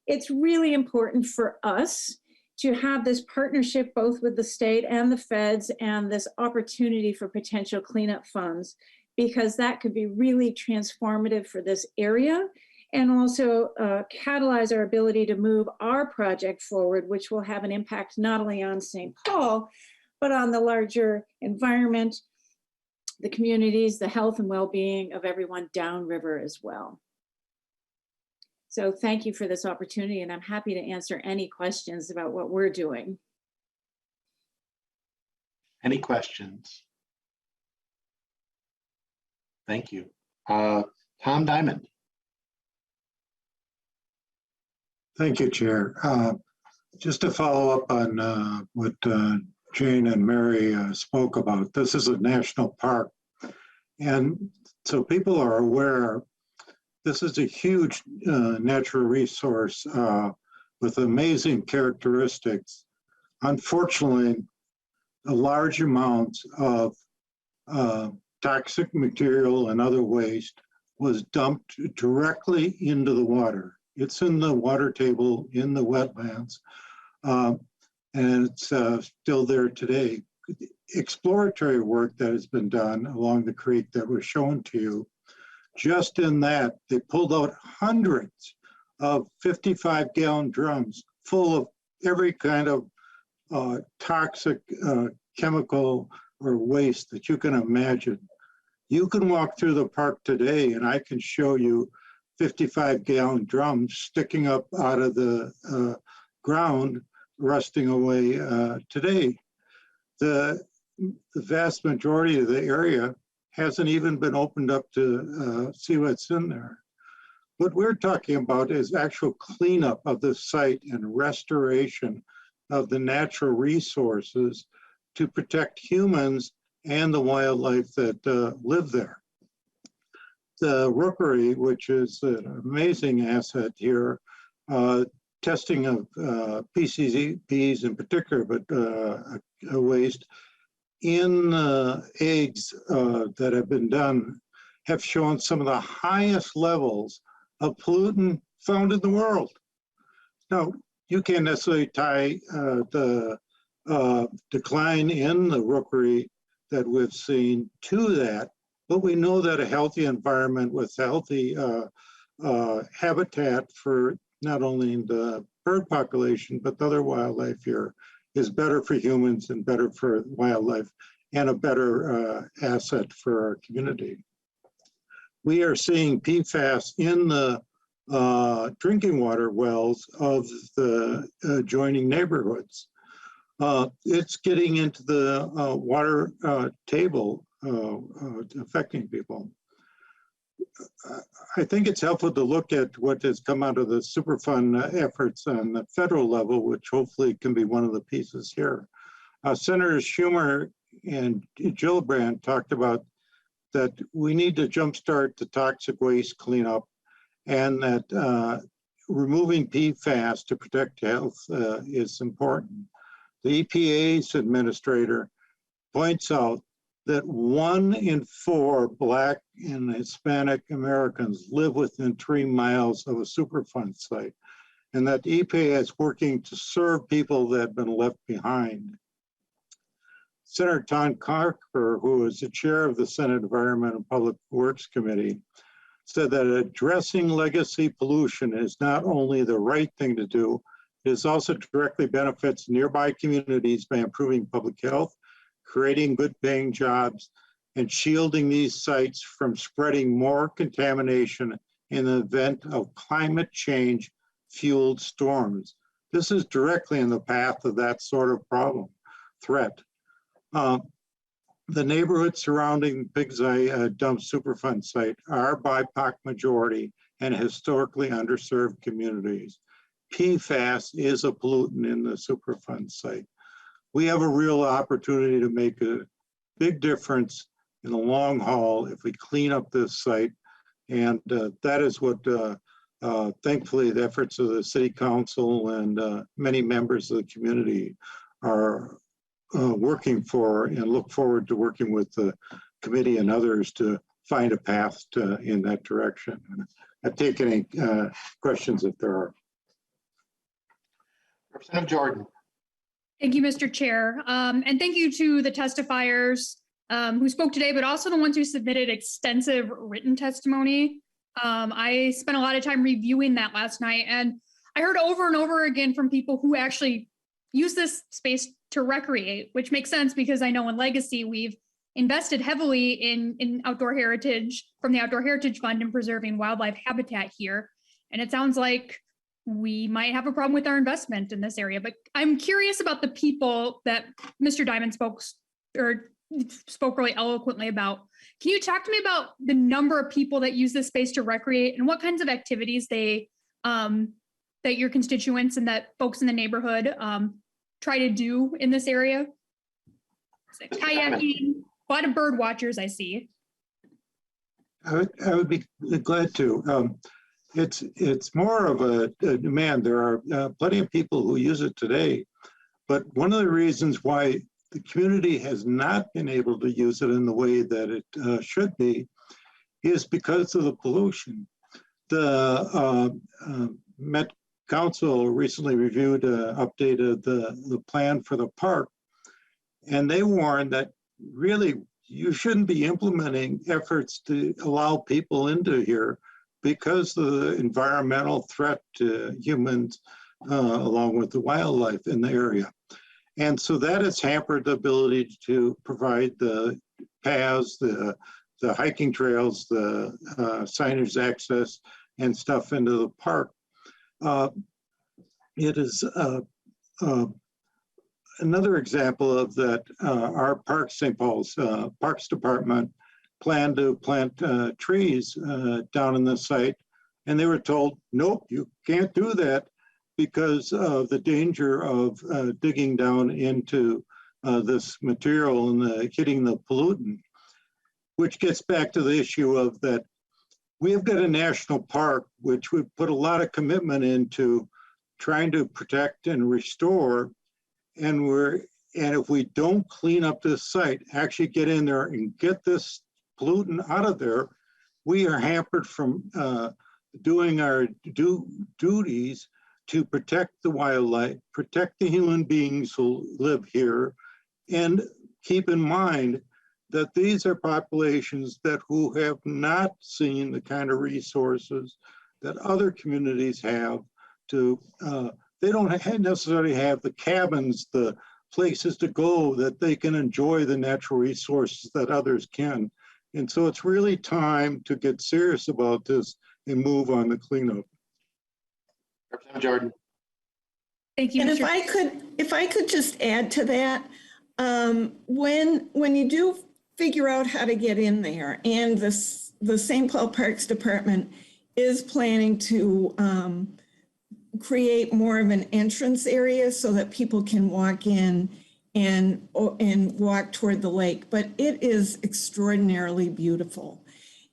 it's really important for us to have this partnership both with the state and the feds, and this opportunity for potential cleanup funds, because that could be really transformative for this area, and also catalyze our ability to move our project forward, which will have an impact not only on St. Paul, but on the larger environment, the communities, the health and well-being of everyone downriver as well. So thank you for this opportunity, and I'm happy to answer any questions about what we're doing. Any questions? Thank you. Tom Diamond. Thank you, Chair. Just to follow up on what Jane and Mary spoke about, this is a national park. And so people are aware, this is a huge natural resource with amazing characteristics. Unfortunately, a large amounts of toxic material and other waste was dumped directly into the water. It's in the water table in the wetlands, and it's still there today. Exploratory work that has been done along the creek that was shown to you, just in that, they pulled out hundreds of 55-gallon drums full of every kind of toxic chemical or waste that you can imagine. You can walk through the park today and I can show you 55-gallon drums sticking up out of the ground, rusting away today. The vast majority of the area hasn't even been opened up to see what's in there. What we're talking about is actual cleanup of the site and restoration of the natural resources to protect humans and the wildlife that live there. The rookery, which is an amazing asset here, testing of PCBs in particular, but waste in eggs that have been done have shown some of the highest levels of pollutant found in the world. Now, you can't necessarily tie the decline in the rookery that we've seen to that, but we know that a healthy environment with healthy habitat for not only the bird population, but the other wildlife here is better for humans and better for wildlife and a better asset for our community. We are seeing PFAS in the drinking water wells of the adjoining neighborhoods. It's getting into the water table, affecting people. I think it's helpful to look at what has come out of the Superfund efforts on the federal level, which hopefully can be one of the pieces here. Senators Schumer and Gillibrand talked about that we need to jumpstart the toxic waste cleanup, and that removing PFAS to protect health is important. the EPA's administrator, points out that 1 in 4 Black and Hispanic Americans live within 3 miles of a Superfund site, and that the EPA is working to serve people that have been left behind. Senator Tom Carper, who is the chair of the Senate Environment and Public Works Committee, said that addressing legacy pollution is not only the right thing to do, it also directly benefits nearby communities by improving public health, creating good paying jobs, and shielding these sites from spreading more contamination in the event of climate change fueled storms. This is directly in the path of that sort of threat. The neighborhoods surrounding Big's Eye Dump Superfund site are BIPOC majority and historically underserved communities. PFAS is a pollutant in the Superfund site. We have a real opportunity to make a big difference in the long haul if we clean up this site. And that is what, thankfully, the efforts of the City Council and many members of the community are working for, and look forward to working with the committee and others to find a path in that direction. I'll take any questions if there are. Representative Jordan. Thank you, Mr. Chair. And thank you to the testifiers who spoke today, but also the ones who submitted extensive written testimony. I spent a lot of time reviewing that last night, and I heard over and over again from people who actually use this space to recreate, which makes sense because I know in Legacy, we've invested heavily in outdoor heritage from the Outdoor Heritage Fund and preserving wildlife habitat here. And it sounds like we might have a problem with our investment in this area, but I'm curious about the people that Mr. Diamond spoke really eloquently about. Can you talk to me about the number of people that use this space to recreate and what kinds of activities they, that your constituents and that folks in the neighborhood try to do in this area? Kayaking, a lot of bird watchers I see. I would be glad to. It's more of a demand. There are plenty of people who use it today, but one of the reasons why the community has not been able to use it in the way that it should be is because of the pollution. The Met Council recently reviewed, updated the plan for the park, and they warned that really you shouldn't be implementing efforts to allow people into here because of the environmental threat to humans along with the wildlife in the area. And so that has hampered the ability to provide the paths, the hiking trails, the signage access and stuff into the park. It is another example of that. Our Park St. Paul's Parks Department planned to plant trees down in the site, and they were told, nope, you can't do that because of the danger of digging down into this material and hitting the pollutant, which gets back to the issue of that we have got a national park, which we put a lot of commitment into trying to protect and restore. And if we don't clean up this site, actually get in there and get this pollutant out of there, we are hampered from doing our duties to protect the wildlife, protect the human beings who live here, and keep in mind that these are populations who have not seen the kind of resources that other communities have to, they don't necessarily have the cabins, the places to go that they can enjoy the natural resources that others can. And so it's really time to get serious about this and move on the cleanup. Representative Jordan. Thank you. And if I could just add to that, when you do figure out how to get in there, and the St. Paul Parks Department is planning to create more of an entrance area so that people can walk in and walk toward the lake, but it is extraordinarily beautiful.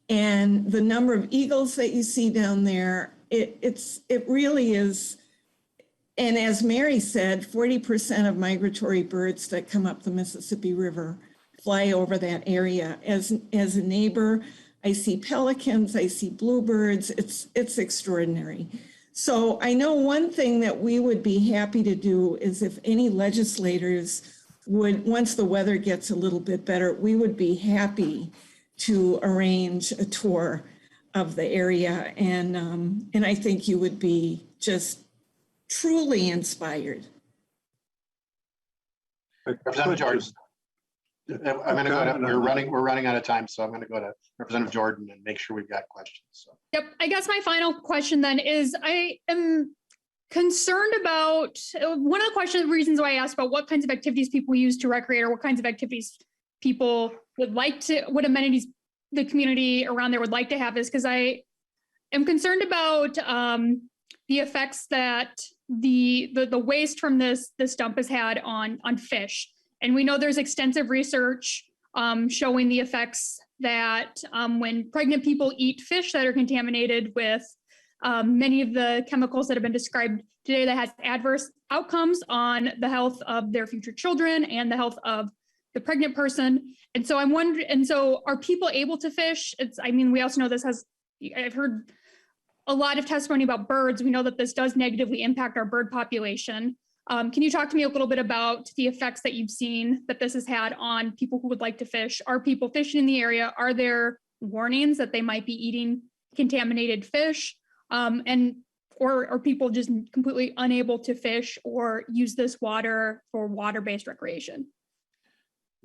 And the number of eagles that you see down there, it really is And as Mary said, 40% of migratory birds that come up the Mississippi River fly over that area. As a neighbor, I see pelicans, I see bluebirds. It's extraordinary. So I know one thing that we would be happy to do is if any legislators would, once the weather gets a little bit better, we would be happy to arrange a tour of the area. And I think you would be just truly inspired. Representative Jordan. I'm going to go to, we're running out of time, so I'm going to go to Representative Jordan and make sure we've got questions. So. Yep. I guess my final question then is I am concerned about one of the reasons why I asked about what kinds of activities people use to recreate or what kinds of activities people would like to, what amenities the community around there would like to have is because I am concerned about the effects that the waste from this dump has had on fish. And we know there's extensive research showing the effects that when pregnant people eat fish that are contaminated with many of the chemicals that have been described today that has adverse outcomes on the health of their future children and the health of the pregnant person. And so I'm wondering, and so are people able to fish? I mean, we also know this has, I've heard a lot of testimony about birds. We know that this does negatively impact our bird population. Can you talk to me a little bit about the effects that you've seen that this has had on people who would like to fish? Are people fishing in the area? Are there warnings that they might be eating contaminated fish? Or are people just completely unable to fish or use this water for water-based recreation?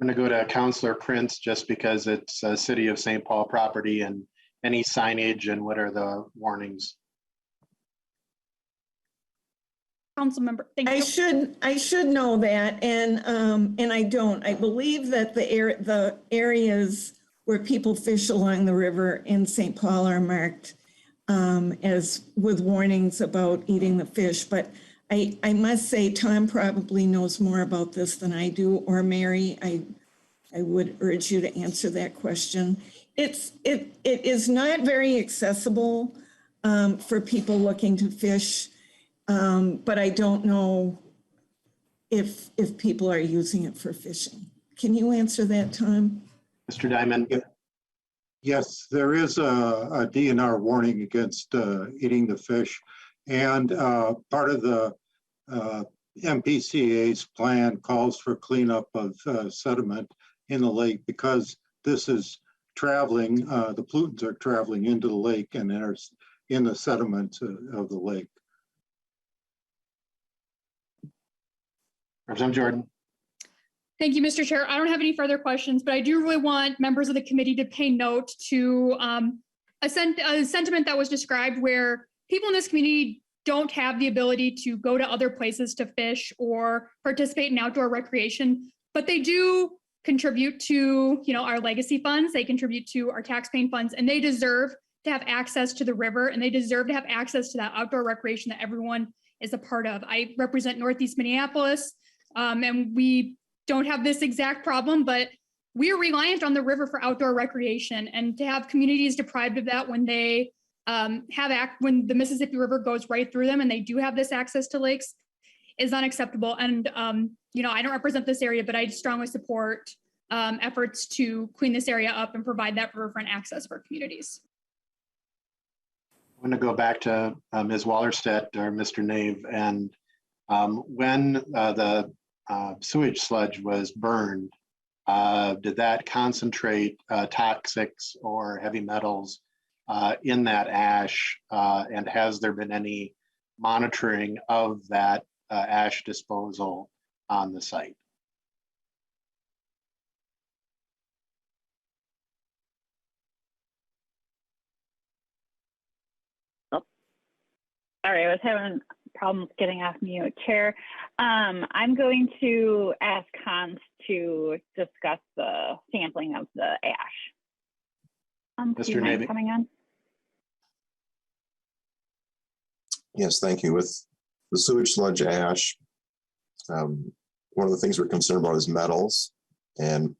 I'm going to go to Councilor Prince just because it's a City of St. Paul property and any signage and what are the warnings? Council member, thank you. I should know that, and I don't. I believe that the areas where people fish along the river in St. Paul are marked as with warnings about eating the fish. But I must say, Tom probably knows more about this than I do, or Mary. I would urge you to answer that question. It is not very accessible for people looking to fish. But I don't know if people are using it for fishing. Can you answer that, Tom? Mr. Diamond? Yes, there is a DNR warning against eating the fish. And part of the MPCA's plan calls for cleanup of sediment in the lake because this is traveling, the pollutants are traveling into the lake and are in the sediments of the lake. Representative Jordan. Thank you, Mr. Chair. I don't have any further questions, but I do really want members of the committee to pay note to a sentiment that was described where people in this community don't have the ability to go to other places to fish or participate in outdoor recreation, but they do contribute to, our legacy funds. They contribute to our taxpaying funds, and they deserve to have access to the river, and they deserve to have access to that outdoor recreation that everyone is a part of. I represent Northeast Minneapolis. And we don't have this exact problem, but we are reliant on the river for outdoor recreation, and to have communities deprived of that when they when the Mississippi River goes right through them and they do have this access to lakes is unacceptable. And, I don't represent this area, but I strongly support efforts to clean this area up and provide that riverfront access for communities. I'm going to go back to Ms. Wallerstedt or Mr. Nave, and when the sewage sludge was burned, did that concentrate toxics or heavy metals in that ash? And has there been any monitoring of that ash disposal on the site? Sorry, I was having problems getting off mute. Chair, I'm going to ask Hans to discuss the sampling of the ash. Mr. Navy. Coming on. Yes, thank you. With the sewage sludge ash, one of the things we're concerned about is metals and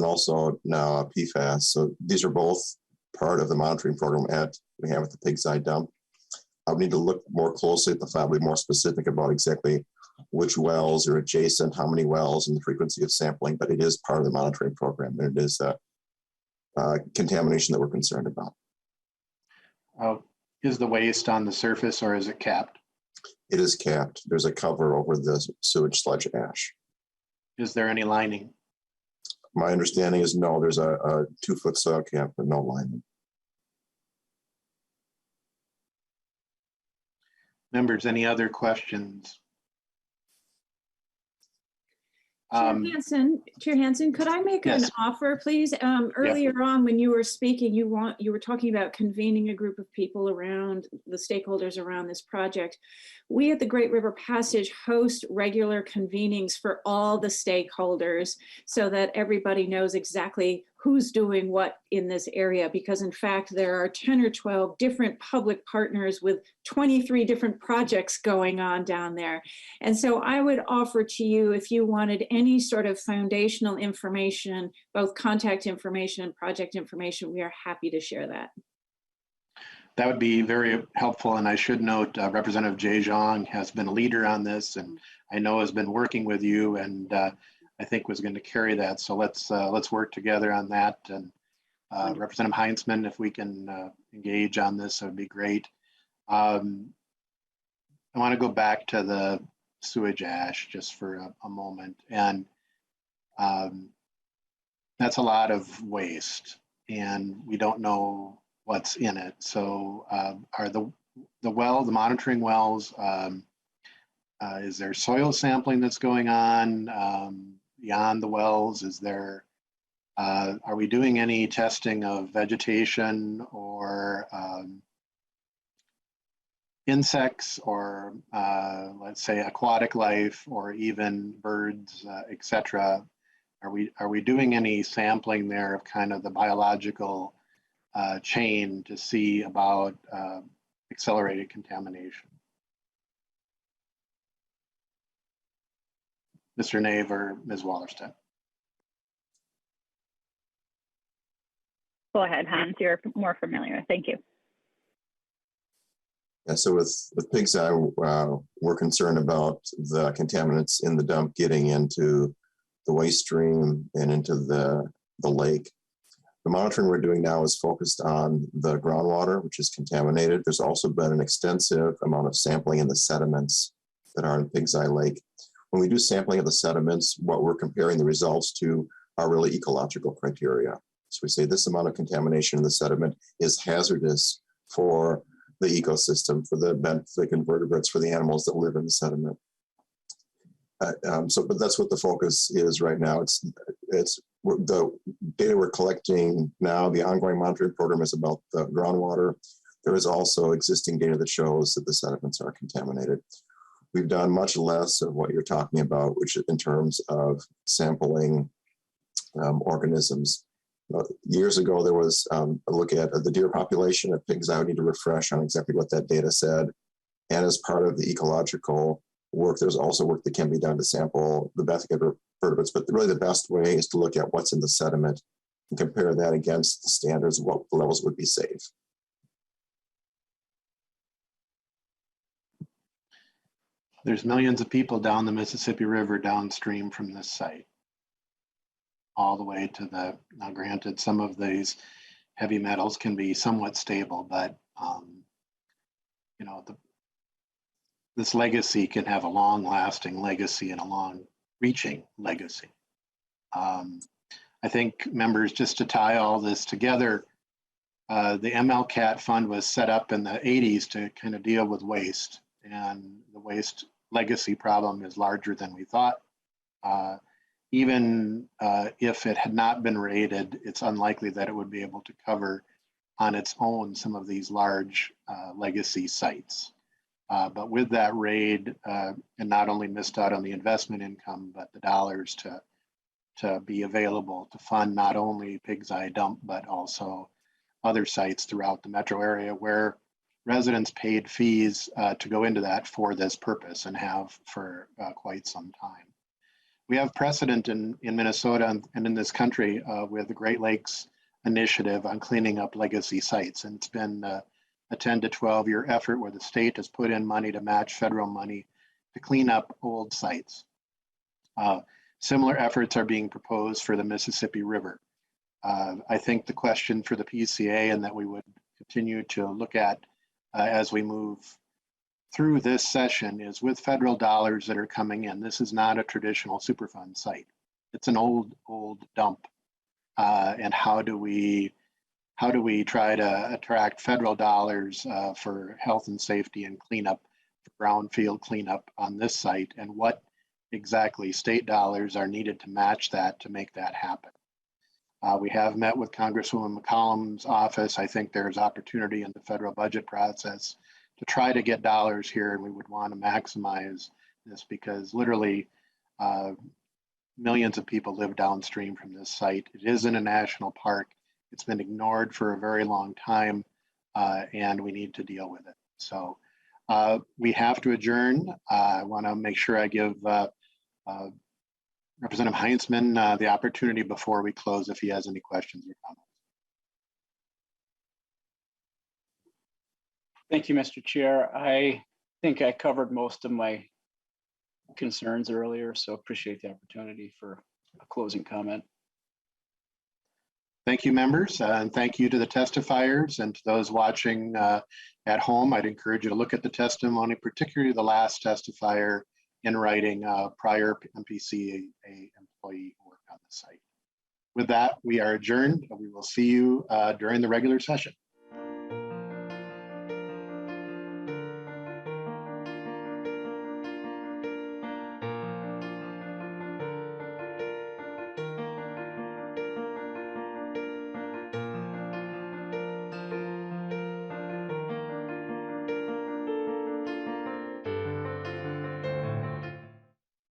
also now PFAS. So these are both part of the monitoring program we have at the Pigside dump. I would need to look more closely at the file, be more specific about exactly which wells are adjacent, how many wells, and the frequency of sampling, but it is part of the monitoring program, and it is contamination that we're concerned about. Is the waste on the surface or is it capped? It is capped. There's a cover over the sewage sludge ash. Is there any lining? My understanding is no, there's a 2-foot soil cap, but no lining. Members, any other questions? Chair Hansen, could I make an offer, please? Earlier on, when you were speaking, you were talking about convening a group of people around the stakeholders around this project. We at the Great River Passage host regular convenings for all the stakeholders so that everybody knows exactly who's doing what in this area, because in fact, there are 10 or 12 different public partners with 23 different projects going on down there. And so I would offer to you, if you wanted any sort of foundational information, both contact information and project information, we are happy to share that. That would be very helpful. And I should note Representative Jay Zhang has been a leader on this, and I know has been working with you, and I think was going to carry that. So let's work together on that. And Representative Heinzman, if we can engage on this, that would be great. I want to go back to the sewage ash just for a moment. And that's a lot of waste, and we don't know what's in it. So are the monitoring wells, is there soil sampling that's going on beyond the wells? Is there, are we doing any testing of vegetation or insects or let's say aquatic life or even birds, et cetera? Are we doing any sampling there of kind of the biological chain to see about accelerated contamination? Mr. Nave or Ms. Wallerstedt? Go ahead, Hans, you're more familiar. Thank you. Yeah, so with Pig's Eye, we're concerned about the contaminants in the dump getting into the waste stream and into the lake. The monitoring we're doing now is focused on the groundwater, which is contaminated. There's also been an extensive amount of sampling in the sediments that are in Pig's Eye Lake. When we do sampling of the sediments, what we're comparing the results to are really ecological criteria. So we say this amount of contamination in the sediment is hazardous for the ecosystem, for the benthic invertebrates, for the animals that live in the sediment. But that's what the focus is right now. It's the data we're collecting now. The ongoing monitoring program is about the groundwater. There is also existing data that shows that the sediments are contaminated. We've done much less of what you're talking about, which in terms of sampling organisms. Years ago, there was a look at the deer population at Pig's Eye. I need to refresh on exactly what that data said. And as part of the ecological work, there's also work that can be done to sample the benthic invertebrates. But really the best way is to look at what's in the sediment and compare that against the standards of what levels would be safe. There's millions of people down the Mississippi River downstream from this site, all the way to the, now granted, some of these heavy metals can be somewhat stable, but you know, this legacy can have a long lasting legacy and a long reaching legacy. I think members, just to tie all this together, the MLCAT fund was set up in the 80s to kind of deal with waste, and the waste legacy problem is larger than we thought. Even if it had not been rated, it's unlikely that it would be able to cover on its own some of these large legacy sites. But with that raid, and not only missed out on the investment income, but the dollars to be available to fund not only Pig's Eye Dump, but also other sites throughout the metro area where residents paid fees to go into that for this purpose and have for quite some time. We have precedent in Minnesota and in this country with the Great Lakes Initiative on cleaning up legacy sites. And it's been a 10 to 12-year effort where the state has put in money to match federal money to clean up old sites. Similar efforts are being proposed for the Mississippi River. I think the question for the PCA, and that we would continue to look at as we move through this session, is with federal dollars that are coming in. This is not a traditional Superfund site. It's an old dump. And how do we try to attract federal dollars for health and safety and cleanup, brownfield cleanup on this site, and what exactly state dollars are needed to match that to make that happen? We have met with Congresswoman McCollum's office. I think there's opportunity in the federal budget process to try to get dollars here, and we would want to maximize this because literally millions of people live downstream from this site. It is in a national park. It's been ignored for a very long time, and we need to deal with it. So we have to adjourn. I want to make sure I give Representative Heinzman the opportunity before we close if he has any questions or comments. Thank you, Mr. Chair. I think I covered most of my concerns earlier, so appreciate the opportunity for a closing comment. Thank you, members, and thank you to the testifiers and to those watching at home. I'd encourage you to look at the testimony, particularly the last testifier in writing, prior MPCA employee who worked on the site. With that, we are adjourned. We will see you during the regular session.